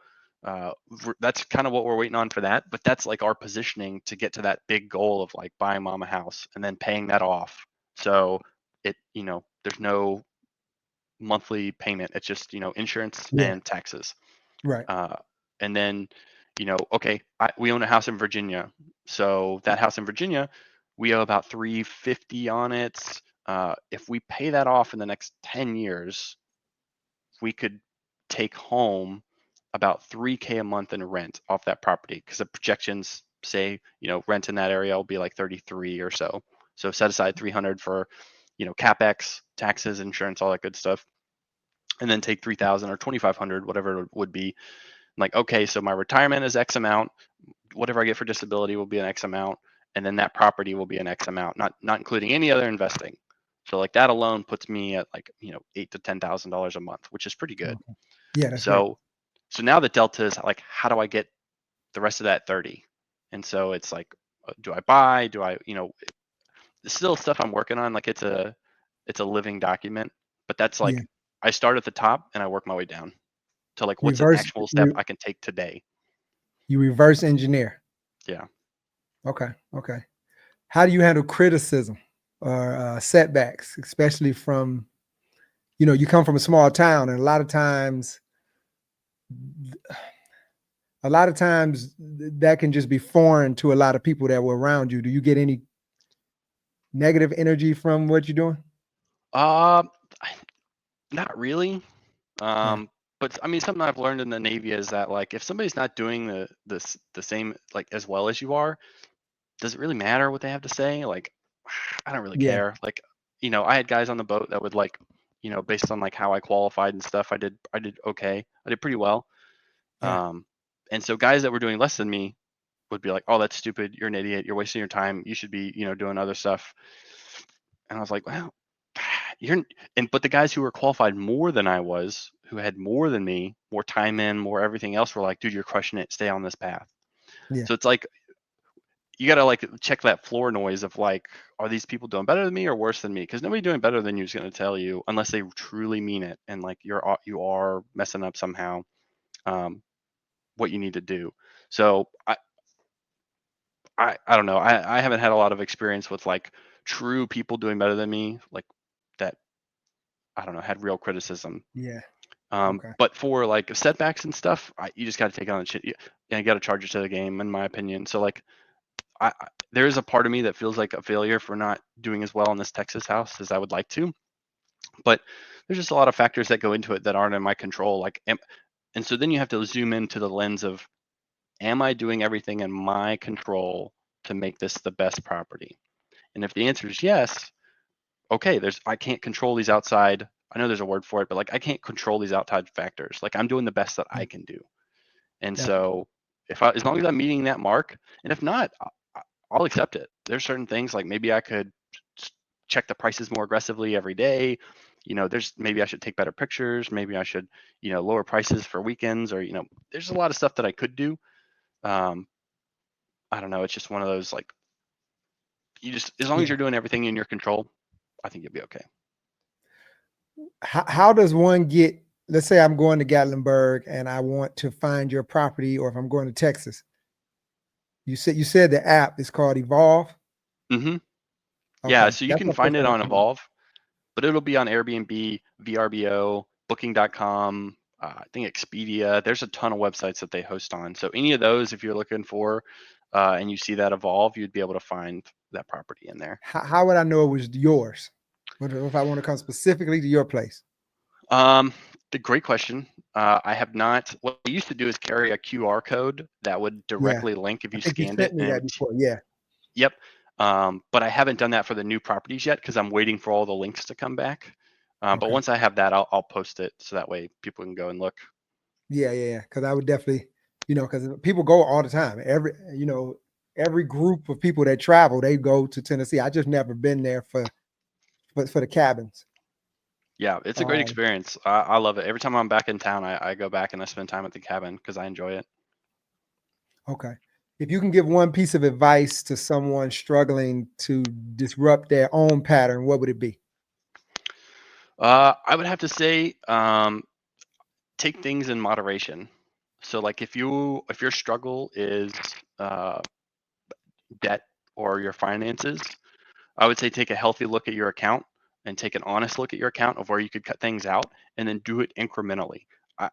that's kind of what we're waiting on for that. But that's like our positioning to get to that big goal of like buying mom a house and then paying that off. So there's no monthly payment. It's just, insurance Yeah. and taxes. Right. Uh, and then, okay, we own a house in Virginia. So that house in Virginia, we owe about 350 on it. If we pay that off in the next 10 years, we could take home about 3K a month in rent off that property because the projections say, rent in that area will be like 33 or so. So set aside 300 for, capex, taxes, insurance, all that good stuff, and then take 3,000 or 2,500, whatever it would be. Like, okay, so my retirement is X amount. Whatever I get for disability will be an X amount, and then that property will be an X amount, not including any other investing. So like that alone puts me at like $8,000 to $10,000 a month, which is pretty good. Okay. Yeah, that's great. So now the delta is like, how do I get the rest of that 30? And so it's like, do I buy? Do I it's still stuff I'm working on. Like it's a living document, but that's Yeah. like I start at the top and I work my way down to like what's an Reverse actual step re, I can take today. you reverse engineer. Yeah. Okay. Okay. How do you handle criticism or setbacks, especially from, you come from a small town, and a lot of times that can just be foreign to a lot of people that were around you. Do you get any negative energy from what you're doing? Uh, Not really. Yeah. But I mean, something I've learned in the Navy is that like if somebody's not doing the same like as well as you are, does it really matter what they have to say? Like, I don't really Yeah. care. Like, I had guys on the boat that would like, based on like how I qualified and stuff, I did okay. I did pretty well. Yeah. Um, and so guys that were doing less than me would be like, "Oh, that's stupid. You're an idiot. You're wasting your time. You should be, doing other stuff." And I was like, "Well, but the guys who were qualified more than I was, who had more than me, more time in, more everything else, were like, dude, you're crushing it. Stay on this path." Yeah. So it's like you gotta like check that floor noise of like, are these people doing better than me or worse than me? Because nobody doing better than you is gonna tell you unless they truly mean it and like you are messing up somehow. Um, what you need to do. So I don't know. I haven't had a lot of experience with like true people doing better than me, like that. I don't know, had real criticism. Yeah. Okay. But for like setbacks and stuff, you just got to take on the shit. You got to charge it to the game, in my opinion. So like, there is a part of me that feels like a failure for not doing as well in this Texas house as I would like to. But there's just a lot of factors that go into it that aren't in my control. And so then you have to zoom into the lens of, am I doing everything in my control to make this the best property? And if the answer is yes, okay, I can't control these outside. I know there's a word for it, but like I can't control these outside factors. Like I'm doing the best that I can do. And Definitely. so as long as I'm meeting that mark, and if not, I'll accept it. There's certain things like maybe I could check the prices more aggressively every day. Maybe I should take better pictures. Maybe I should, lower prices for weekends, or, there's a lot of stuff that I could do. I don't know. It's just one of those, like, as long as Yeah. you're doing everything in your control, I think you'll be okay. How does one get, let's say I'm going to Gatlinburg and I want to find your property, or if I'm going to Texas, you said the app is called Evolve. Mm-hmm. Yeah. Okay. So you That's can the first find it time I'm on hearing. Evolve, but it'll be on Airbnb, VRBO, Booking.com, I think Expedia. There's a ton of websites that they host on. So any of those, if you're looking for, and you see that Evolve, you'd be able to find that property in there. How would I know it was yours? What if I want to come specifically to your place? The great question. I have not. What I used to do is carry a QR code that would Yeah. directly link if I you think you scanned it, sent me and it that would. before. Yeah. Yep. But I haven't done that for the new properties yet because I'm waiting for all the links to come back. But Okay. once I have that, I'll post it so that way people can go and look. Yeah. Because I would definitely, because people go all the time. Every group of people that travel, they go to Tennessee. I just never been there for the cabins. Yeah, it's a great experience. I love it. Every time I'm back in town, I go back and I spend time at the cabin because I enjoy it. Okay. If you can give one piece of advice to someone struggling to disrupt their own pattern, what would it be? I would have to say, take things in moderation. So, like, if your struggle is uh, debt or your finances, I would say take a healthy look at your account and take an honest look at your account of where you could cut things out, and then do it incrementally.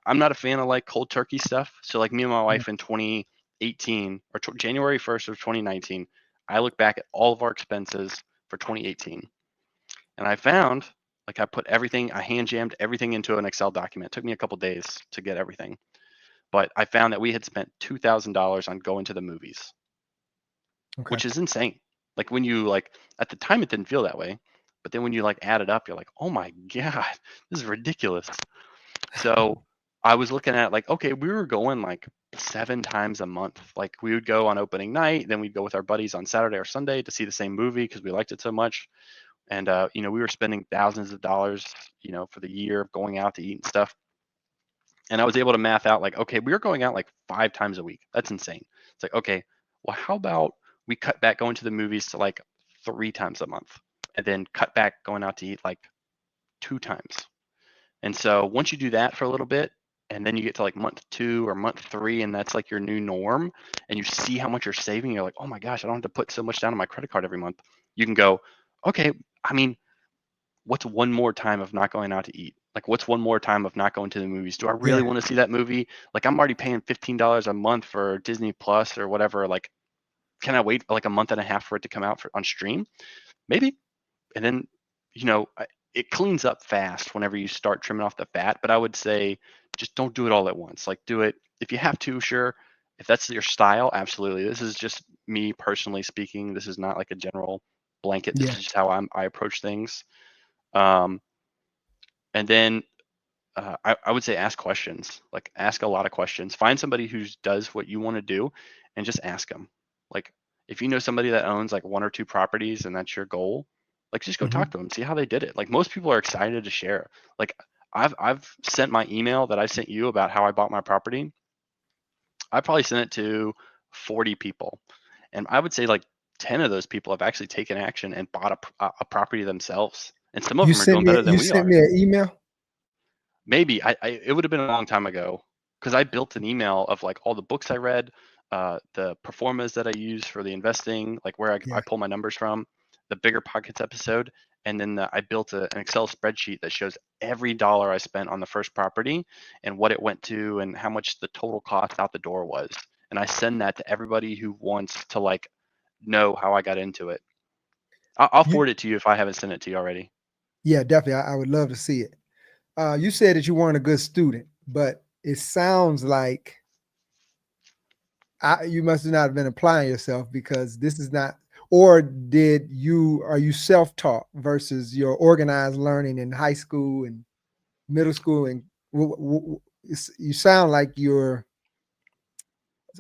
I'm not a fan of like cold turkey stuff. So like me and my Yeah. wife in 2018 or January 1st of 2019, I look back at all of our expenses for 2018, and I found like I hand jammed everything into an Excel document. It took me a couple days to get everything, but I found that we had spent $2,000 on going to the movies, Okay. which is insane. Like when you like at the time it didn't feel that way, but then when you like add it up, you're like, oh my god, this is ridiculous. So I was looking at like, okay, we were going like 7 times a month. Like we would go on opening night, then we'd go with our buddies on Saturday or Sunday to see the same movie because we liked it so much. And we were spending thousands of dollars, for the year of going out to eat and stuff. And I was able to math out like, okay, we were going out like 5 times a week. That's insane. It's like, okay, well, how about we cut back going to the movies to like 3 times a month, and then cut back going out to eat like 2 times. And so once you do that for a little bit, and then you get to like month 2 or month 3, and that's like your new norm, and you see how much you're saving, you're like, oh my gosh, I don't have to put so much down on my credit card every month. You can go, okay, I mean, what's one more time of not going out to eat? Like, what's one more time of not going to the movies? Do I really Yeah. want to see that movie? Like, I'm already paying $15 a month for Disney Plus or whatever. Like, can I wait like a month and a half for it to come out on stream? Maybe. And then, it cleans up fast whenever you start trimming off the fat. But I would say just don't do it all at once. Like, do it if you have to, sure. If that's your style, absolutely. This is just me personally speaking. This is not like a general blanket. This Yeah. is just how I approach things. Um, and then I would say ask questions. Like ask a lot of questions. Find somebody who does what you want to do, and just ask them. Like if you know somebody that owns like 1 or 2 properties and that's your goal, like just go talk Mhm. to them, see how they did it. Like most people are excited to share. Like I've sent my email that I sent you about how I bought my property. I probably sent it to 40 people, and I would say like 10 of those people have actually taken action and bought a property themselves. And some of them are doing better than You we sent are. me an email? Maybe it would have been a long time ago because I built an email of like all the books I read, the performas that I use for the investing, like where I Yeah. pull my numbers from, the Bigger Pockets episode, and then I built an Excel spreadsheet that shows every dollar I spent on the first property and what it went to and how much the total cost out the door was. And I send that to everybody who wants to like know how I got into it. I'll You forward it to you if I haven't sent it to you already. Yeah, definitely. I would love to see it. You said that you weren't a good student, but it sounds like you must have not been applying yourself, because this is not or are you self-taught versus your organized learning in high school and middle school? And you sound like you're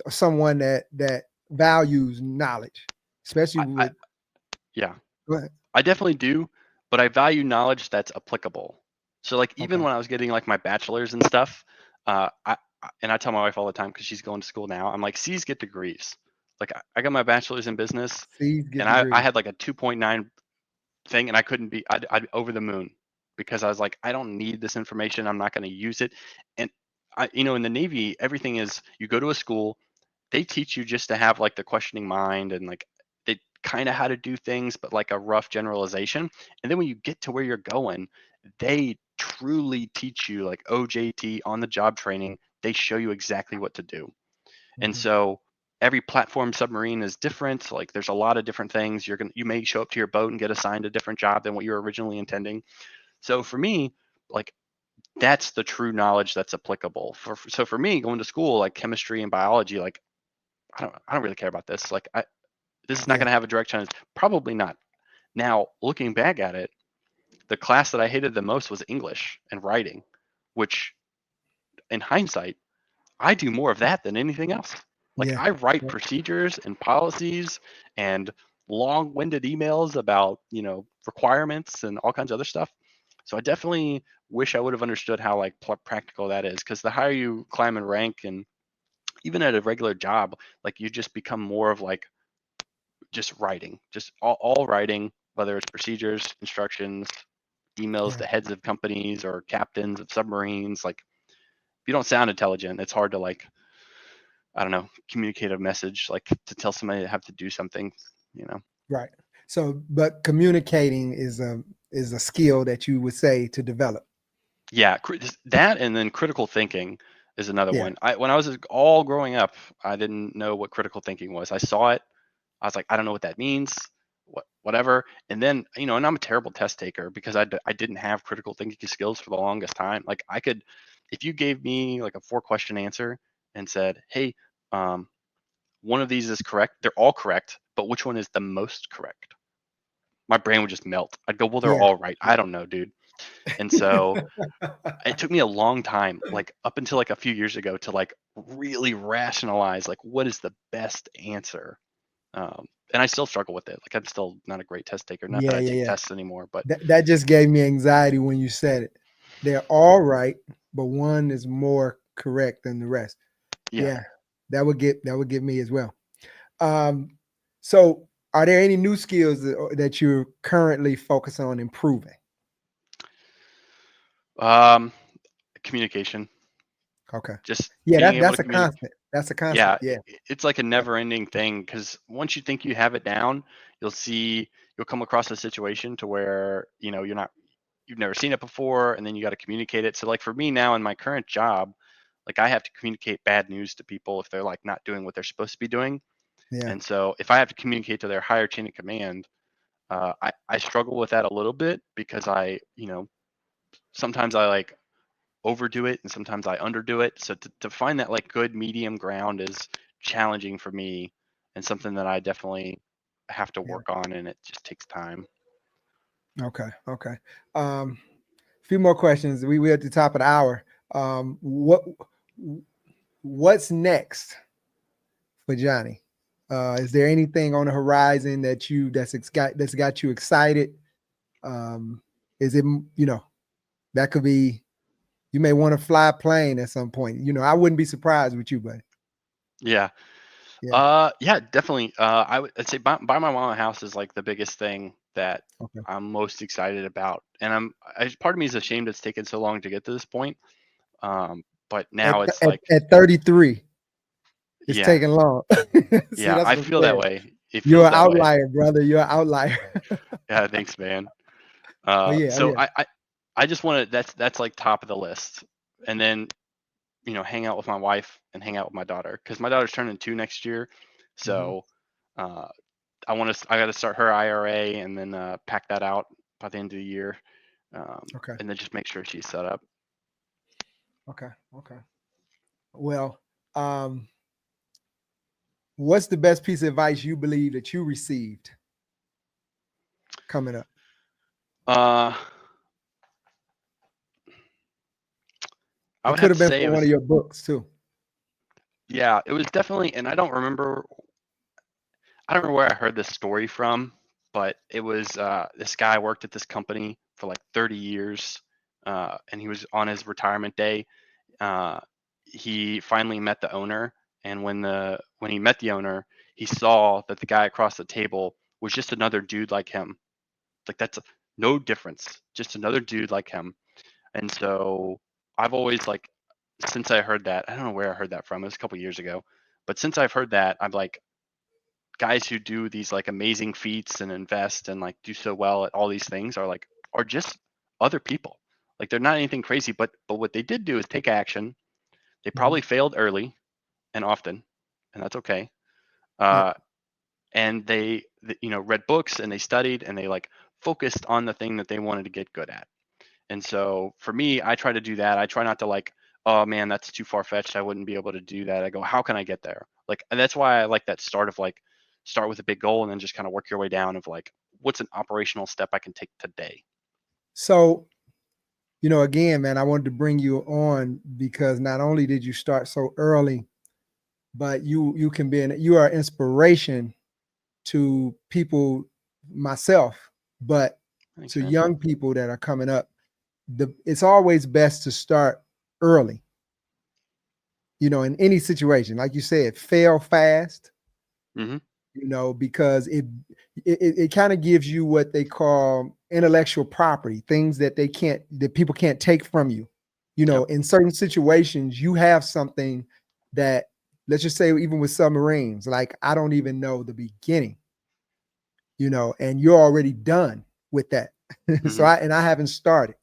someone that values knowledge, especially I with. yeah, Go ahead. I definitely do, but I value knowledge that's applicable. So like even Okay. when I was getting like my bachelor's and stuff, and I tell my wife all the time because she's going to school now, I'm like, C's get degrees. Like I got my bachelor's in business, C's get and I degrees. had like a 2.9 thing, and I couldn't be I'd over the moon because I was like, I don't need this information. I'm not going to use it. And in the Navy, everything is you go to a school, they teach you just to have like the questioning mind and like they kind of how to do things, but like a rough generalization. And then when you get to where you're going, they truly teach you like OJT on the job training. They show you exactly what to do. And Mhm. so every platform submarine is different. Like there's a lot of different things. You may show up to your boat and get assigned a different job than what you were originally intending. So for me, like that's the true knowledge that's applicable. So for me, going to school like chemistry and biology, like I don't really care about this. Like this is not Yeah. going to have a direct chance. Probably not. Now looking back at it, the class that I hated the most was English and writing, which in hindsight I do more of that than anything else. Like Yeah. I write Yeah. procedures and policies and long-winded emails about, requirements and all kinds of other stuff. So I definitely wish I would have understood how like practical that is because the higher you climb in rank and even at a regular job, like you just become more of like just writing, just all writing, whether it's procedures, instructions, emails Yeah. to heads of companies or captains of submarines. Like if you don't sound intelligent, it's hard to like I don't know, communicate a message, like to tell somebody to have to do something. Right. So, but communicating is a skill that you would say to develop. Yeah, that and then critical thinking is another Yeah. one. When I was all growing up, I didn't know what critical thinking was. I saw it, I was like, I don't know what that means, whatever. And then, and I'm a terrible test taker because I didn't have critical thinking skills for the longest time. Like if you gave me like a 4-question answer and said, hey, um, one of these is correct, they're all correct, but which one is the most correct? My brain would just melt. I'd go, well, they're Yeah. all right. I don't know, dude. And so it took me a long time, like up until like a few years ago, to like really rationalize like what is the best answer. And I still struggle with it. Like I'm still not a great test taker. Not that Yeah. I Yeah. take Yeah. tests anymore, but That just gave me anxiety when you said it. They're all right, but one is more correct than the rest. yeah. Yeah. That would get me as well. Um, so are there any new skills that you're currently focused on improving? Um, Communication, Okay. just Yeah, being able to that's a communicate. constant. That's a constant. Yeah, Yeah. it's like a Yeah. never-ending thing because once you think you have it down, you'll come across a situation to where you've never seen it before, and then you got to communicate it. So like for me now in my current job, like I have to communicate bad news to people if they're like not doing what they're supposed to be doing. Yeah. And so if I have to communicate to their higher chain of command, I struggle with that a little bit because sometimes I like overdo it and sometimes I underdo it. So to find that like good medium ground is challenging for me and something that I definitely have to Yeah. work on, and it just takes time. Okay. Okay. A few more questions. We're at the top of the hour. What's next for Johnny? Is there anything on the horizon that's got you excited? Um, is it that could be you may want to fly a plane at some point. I wouldn't be surprised with you, buddy. Yeah. Yeah. Yeah, definitely. I'd say buy my mom a house is like the biggest thing that Okay. I'm most excited about. And part of me is ashamed it's taken so long to get to this point. But At now it's at, like, at 33, it's yeah, taking long. See, yeah, that's I what I'm feel that saying. way. It You're feels an that way. outlier, brother. You're an outlier. Yeah, thanks, man. Oh yeah. Oh So yeah. I just want to, that's like top of the list. And then, hang out with my wife and hang out with my daughter because my daughter's turning 2 next year. Mhm. So, uh, I got to start her IRA and then pack that out by the end of the year, Okay. and then just make sure she's set up. Okay. Okay. Well, um, what's the best piece of advice you believe that you received coming up? I It would could have have to been say from it one was, of your books too. yeah, it was definitely, and I don't remember where I heard this story from, but it was this guy worked at this company for like 30 years, and he was on his retirement day. Uh, he finally met the owner, and when he met the owner, he saw that the guy across the table was just another dude like him. Like that's no difference, just another dude like him. And so I've always like, since I heard that, I don't know where I heard that from. It was a couple years ago, but since I've heard that, I'm like, guys who do these like amazing feats and invest and like do so well at all these things are just other people. Like they're not anything crazy, but what they did do is take action. They Mhm. probably failed early and often, and that's okay. Yep. Uh, and read books and they studied and they like focused on the thing that they wanted to get good at. And so for me, I try to do that. I try not to like, oh man, that's too far fetched. I wouldn't be able to do that. I go, how can I get there? Like, and that's why I like that start with a big goal and then just kind of work your way down of like, what's an operational step I can take today? So, again, man, I wanted to bring you on because not only did you start so early, but you are inspiration to people, myself, but Thanks, to man. young people that are coming up. It's always best to start early, in any situation. Like you said, fail fast, Mm-hmm. because it kind of gives you what they call intellectual property, things that people can't take from you. Yep. In certain situations, you have something that, let's just say, even with submarines, like I don't even know the beginning, and you're already done with that. So Mm-hmm. I haven't started.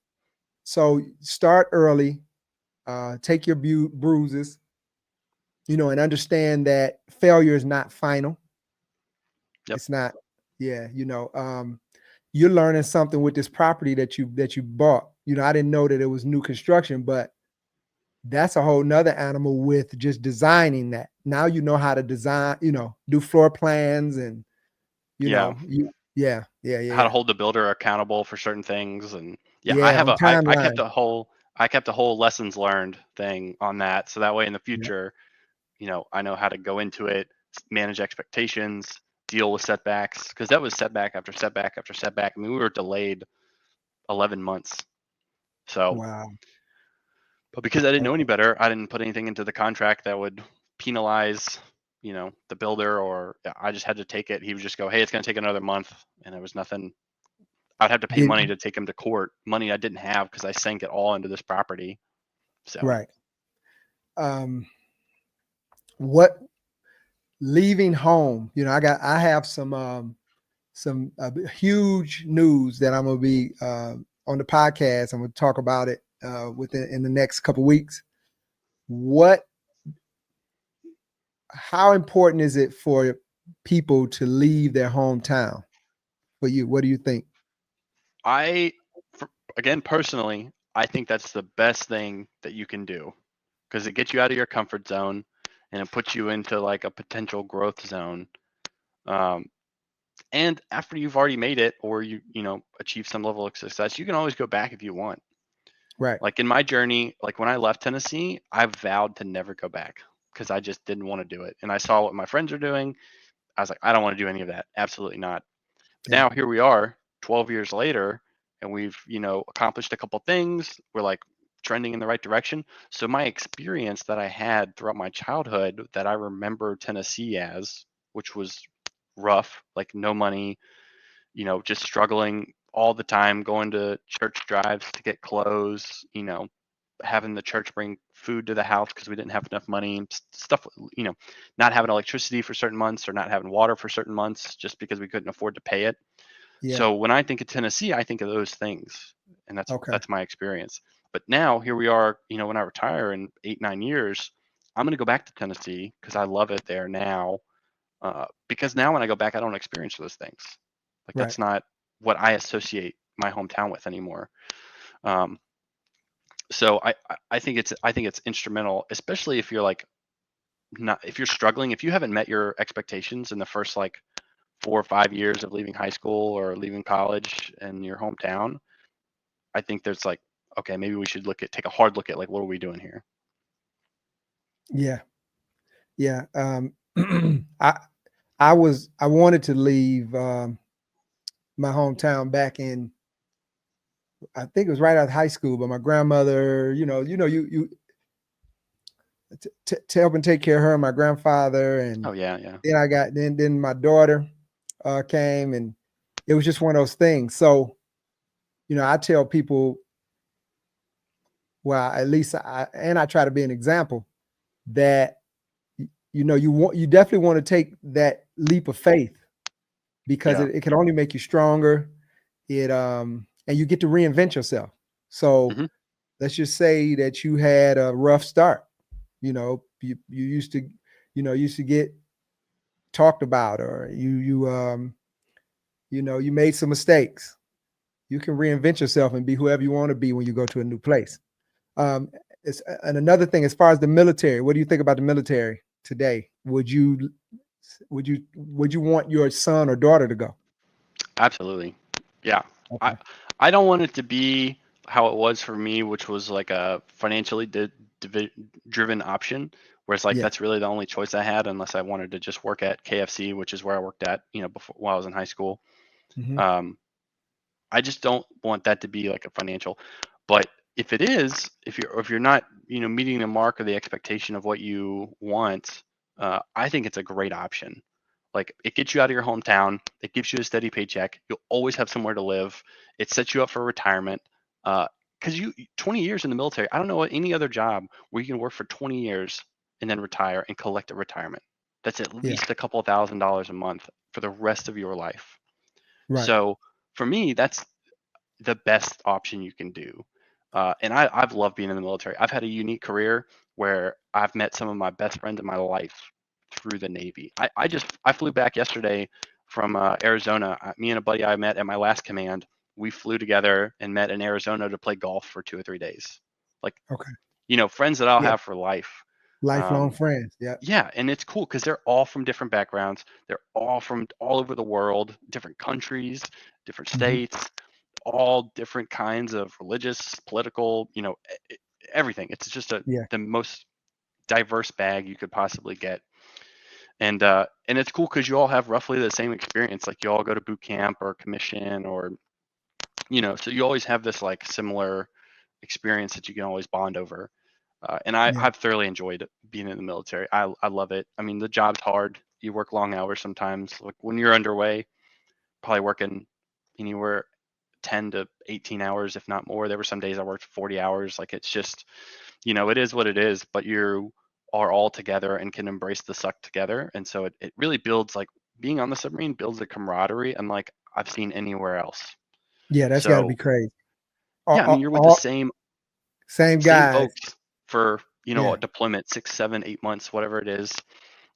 So start early, take your bruises, and understand that failure is not final. Yep. It's not. Yeah, you're learning something with this property that you bought. I didn't know that it was new construction, but that's a whole nother animal with just designing that. Now you know how to design, do floor plans and Yeah. yeah, yeah, How to yeah. hold the builder accountable for certain things. And yeah, Yeah, on I kept timeline. a whole lessons learned thing on that. So that way in the Yeah. future, I know how to go into it, manage expectations, deal with setbacks, because that was setback after setback after setback. I mean, we were delayed 11 months. So, Wow. but because I didn't And- know any better, I didn't put anything into the contract that would penalize, the builder, or I just had to take it. He would just go, hey, it's going to take another month. And there was nothing. I'd have to pay Did money to take him to court, money I didn't have because I sank it all into this property. So, right. What leaving home? I have some huge news that I'm gonna be on the podcast. I'm gonna talk about it within in the next couple weeks. What? How important is it for people to leave their hometown? For you, what do you think? I, again, personally, I think that's the best thing that you can do because it gets you out of your comfort zone and it puts you into like a potential growth zone. Um, and after you've already made it or achieve some level of success, you can always go back if you want. Right. Like in my journey, like when I left Tennessee, I vowed to never go back because I just didn't want to do it. And I saw what my friends are doing. I was like, I don't want to do any of that. Absolutely not. But Yeah. now here we are 12 years later and we've, accomplished a couple things. We're like trending in the right direction. So my experience that I had throughout my childhood that I remember Tennessee as, which was rough, like no money, just struggling all the time, going to church drives to get clothes, having the church bring food to the house because we didn't have enough money, stuff, not having electricity for certain months or not having water for certain months just because we couldn't afford to pay it. Yeah. So when I think of Tennessee, I think of those things, and Okay. that's my experience. But now here we are, when I retire in 8, 9 years, I'm going to go back to Tennessee because I love it there now. Because now when I go back, I don't experience those things. Like Right. that's not what I associate my hometown with anymore. Um, so I think it's instrumental, especially if you're like not if you're struggling, if you haven't met your expectations in the first like 4 or 5 years of leaving high school or leaving college in your hometown, I think there's like, okay, maybe we should take a hard look at like, what are we doing here? Yeah. Yeah. I wanted to leave my hometown back in, I think it was right out of high school, but my grandmother, you to help and take care of her and my grandfather. And Oh yeah, yeah. then then my daughter came, and it was just one of those things. So, I tell people, well, at least I try to be an example that, you definitely want to take that leap of faith, because Yeah. it can only make you stronger. And you get to reinvent yourself. So Mhm. let's just say that you had a rough start. You used to get talked about, or you made some mistakes. You can reinvent yourself and be whoever you want to be when you go to a new place. Um, and another thing, as far as the military, what do you think about the military today? Would you want your son or daughter to go? Absolutely. Yeah. I Okay. I don't want it to be how it was for me, which was like a financially driven option, where it's like Yeah. that's really the only choice I had, unless I wanted to just work at KFC, which is where I worked at, before while I was in high school. Hmm. Um, I just don't want that to be like a financial. But if it is, if you're not, meeting the mark or the expectation of what you want, I think it's a great option. Like it gets you out of your hometown, it gives you a steady paycheck. You'll always have somewhere to live. It sets you up for retirement. Because 20 years in the military, I don't know any other job where you can work for 20 years and then retire and collect a retirement. That's at Yeah. least a couple of $1,000s a month for the rest of your life. Right. So for me, that's the best option you can do. And I've loved being in the military. I've had a unique career where I've met some of my best friends in my life through the Navy. I flew back yesterday from Arizona. Me and a buddy I met at my last command, we flew together and met in Arizona to play golf for 2 or 3 days. Like, Okay. friends that I'll Yeah. have for life. Lifelong Um, friends. Yeah. yeah, and it's cool because they're all from different backgrounds. They're all from all over the world, different countries, different Hmm. states, all different kinds of religious, political, everything. It's just Yeah. the most diverse bag you could possibly get. And it's cool because you all have roughly the same experience. Like you all go to boot camp or commission, or so you always have this like similar experience that you can always bond over. And Yeah. I've thoroughly enjoyed being in the military. I love it. I mean, the job's hard. You work long hours sometimes. Like when you're underway, probably working anywhere 10 to 18 hours, if not more. There were some days I worked 40 hours. Like it's just, it is what it is, but you are all together and can embrace the suck together. And so it really builds, like being on the submarine builds a camaraderie unlike I've seen anywhere else. Yeah. That's got to be So crazy. yeah, I mean, you're with the All same same guys. folks for, Yeah. a deployment, 6, 7, 8 months, whatever it is.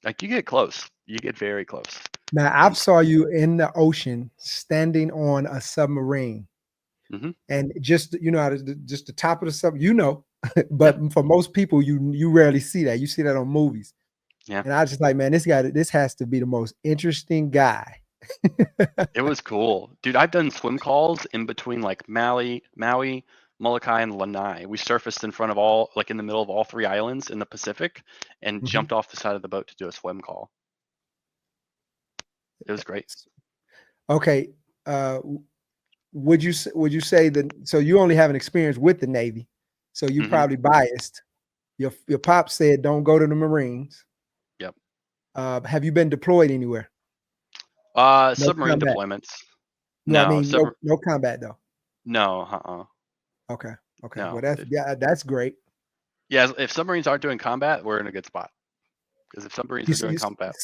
Like you get close, you get very close. Now, I've And saw you in the ocean standing on a submarine, mhm, and just just the top of the sub, yeah, but for most people, you rarely see that. You see that on movies, yeah. and I just like, man, this has to be the most interesting guy. It was cool. Dude, I've done swim calls in between like Maui, Molokai, and Lanai. We surfaced in front of in the middle of all 3 islands in the Pacific and Mhm. jumped off the side of the boat to do a swim call. It was great. Okay, would you say that? So you only have an experience with the Navy, so you Hmm. probably biased. Your pop said don't go to the Marines. Yep. Have you been deployed anywhere? No Submarine combat. deployments. No, I No, mean no combat though. no, Okay. Okay. Well, no. that's great. Yeah, if submarines aren't doing combat, we're in a good spot. Because if submarines You were see, doing combat,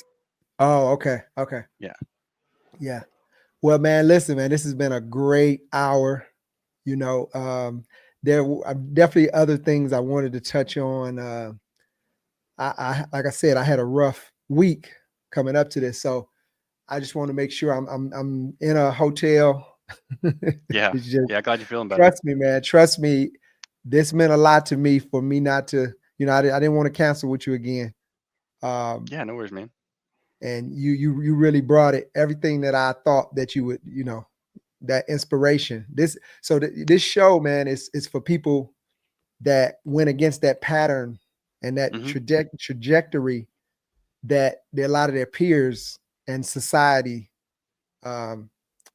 oh, okay. Okay. yeah, Yeah. Well, man, listen, man, this has been a great hour. You know, are definitely other things I wanted to touch on. I like I said, I had a rough week coming up to this, so I just want to make sure I'm in a hotel. yeah, It's just, yeah. Glad you're feeling better. trust me, man. Trust me. This meant a lot to me for me not to, I didn't want to cancel with you again. Um, Yeah, no worries, man. and you really brought it, everything that I thought that you would, that inspiration. This show, man, is for people that went against that pattern and that Hmm. trajectory that a lot of their peers and society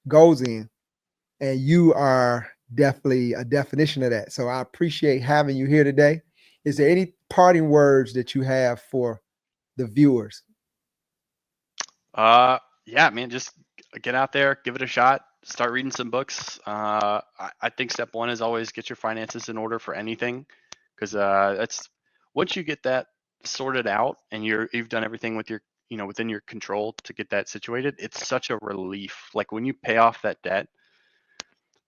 goes in, and you are definitely a definition of that. So I appreciate having you here today. Is there any parting words that you have for the viewers? Yeah, man, just get out there, give it a shot, start reading some books. I think step one is always get your finances in order for anything, because that's once you get that sorted out and you've done everything with your, within your control to get that situated, it's such a relief. Like when you pay off that debt,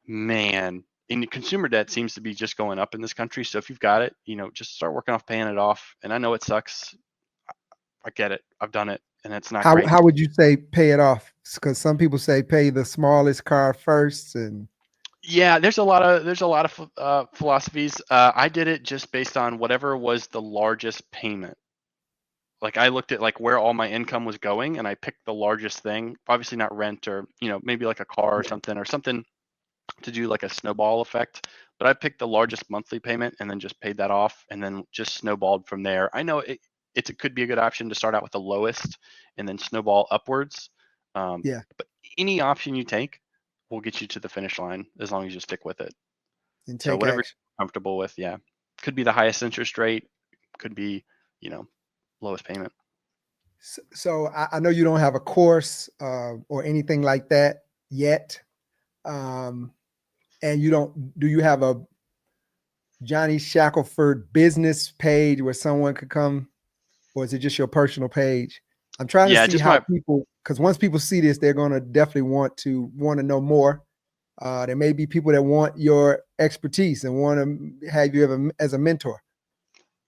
man, and consumer debt seems to be just going up in this country. So if you've got it, just start working off paying it off. And I know it sucks. I get it. I've done it, and it's not great. How would you say pay it off? Because some people say pay the smallest car first, and Yeah, there's a lot of philosophies. I did it just based on whatever was the largest payment. Like I looked at like where all my income was going, and I picked the largest thing. Obviously not rent, or maybe like a car or something to do like a snowball effect. But I picked the largest monthly payment and then just paid that off, and then just snowballed from there. I know it could be a good option to start out with the lowest and then snowball upwards. yeah, But any option you take will get you to the finish line as long as you stick with it. and So take whatever action. you're comfortable with, yeah. Could be the highest interest rate, could be, lowest payment. So I know you don't have a course or anything like that yet, and you don't. Do you have a Johnny Shackleford business page where someone could come, or is it just your personal page? I'm trying to Yeah, see just how my people, because once people see this, they're going to definitely want to know more. There may be people that want your expertise and want to have you as a mentor.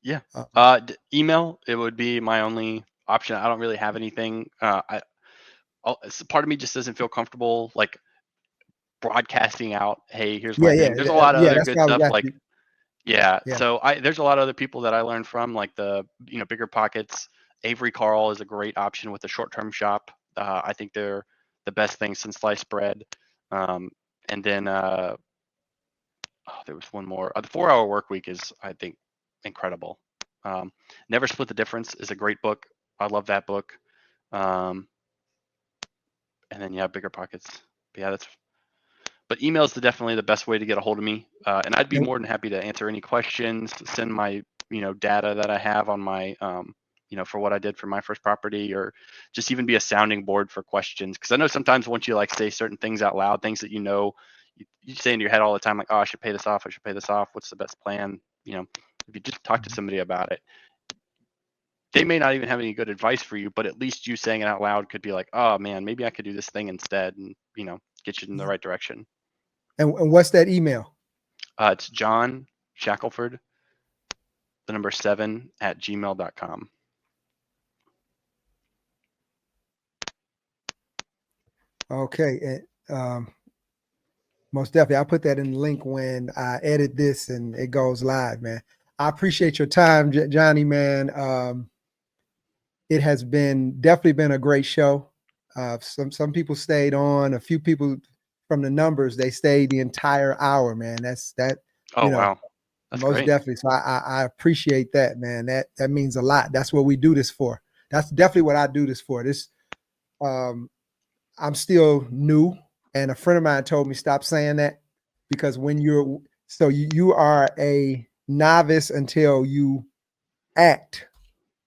yeah. Uh, Email, it would be my only option. I don't really have anything. Part of me just doesn't feel comfortable like broadcasting out, hey, here's my thing. There's a lot of yeah. other That's good why I was stuff like, asking. yeah. Yeah, So there's a lot of other people that I learned from, like the Bigger Pockets. Avery Carl is a great option with the short-term shop. I think they're the best thing since sliced bread. And then there was one more. The 4 Hour Work Week is, I think, incredible. Never Split the Difference is a great book. I love that book. And then yeah, Bigger Pockets. But yeah, but email is definitely the best way to get a hold of me. And I'd be more than happy to answer any questions, send my, data that I have on my, for what I did for my first property, or just even be a sounding board for questions. Cause I know sometimes once you like say certain things out loud, things that you say in your head all the time, like, oh, I should pay this off. I should pay this off. What's the best plan? If you just talk to somebody about it, they may not even have any good advice for you, but at least you saying it out loud could be like, oh man, maybe I could do this thing instead, and get you in the right direction. And what's that email? It's John Shackleford, the number 7 at gmail.com. Okay, and most definitely, I'll put that in the link when I edit this and it goes live, man. I appreciate your time, Johnny, man. It has definitely been a great show. Some people stayed on. A few people from the numbers, they stayed the entire hour, man. That's that. Oh wow, that's Most great. definitely. So I appreciate that, man. That means a lot. That's what we do this for. That's definitely what I do this for. I'm still new, and a friend of mine told me stop saying that, because when you are a novice until you act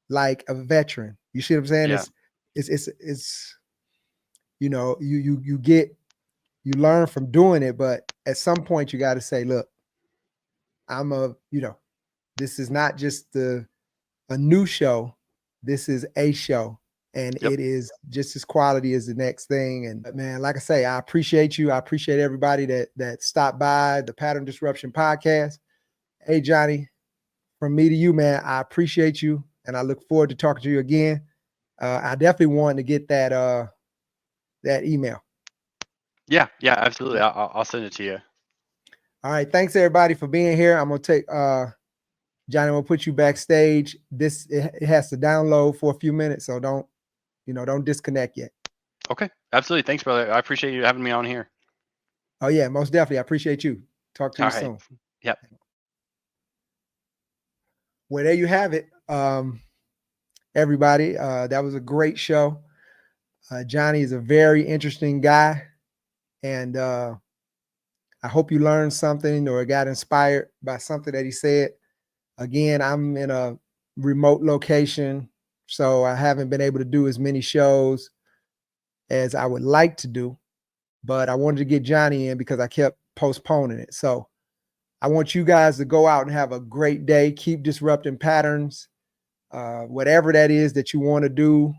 like a veteran. You see what I'm saying? Yeah. It's you learn from doing it, but at some point you got to say, look, this is not just a new show. This is a show, and Yep. it is just as quality as the next thing. And man, like I say, I appreciate you. I appreciate everybody that stopped by the Pattern Disruption Podcast. Hey, Johnny, from me to you, man, I appreciate you, and I look forward to talking to you again. I definitely want to get that email. Yeah, absolutely. I'll send it to you. All right, thanks everybody for being here. I'm gonna take Johnny. We'll put you backstage. It has to download for a few minutes, so don't don't disconnect yet. Okay, absolutely. Thanks, brother. I appreciate you having me on here. Oh yeah, most definitely. I appreciate you. Talk to you All right. soon. Yep. Well, there you have it. Everybody, that was a great show. Johnny is a very interesting guy, and I hope you learned something or got inspired by something that he said. Again, I'm in a remote location, so I haven't been able to do as many shows as I would like to do, but I wanted to get Johnny in because I kept postponing it. So I want you guys to go out and have a great day. Keep disrupting patterns. Whatever that is that you want to do,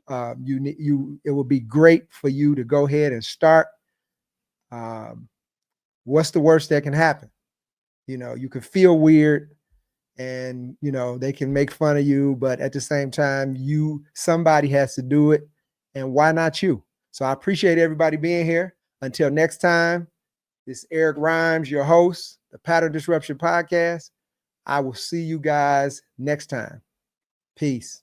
it will be great for you to go ahead and start. What's the worst that can happen? You could feel weird, and they can make fun of you, but at the same time, somebody has to do it, and why not you? So I appreciate everybody being here. Until next time, this is Eric Rhymes, your host, the Pattern Disruption Podcast. I will see you guys next time. Peace.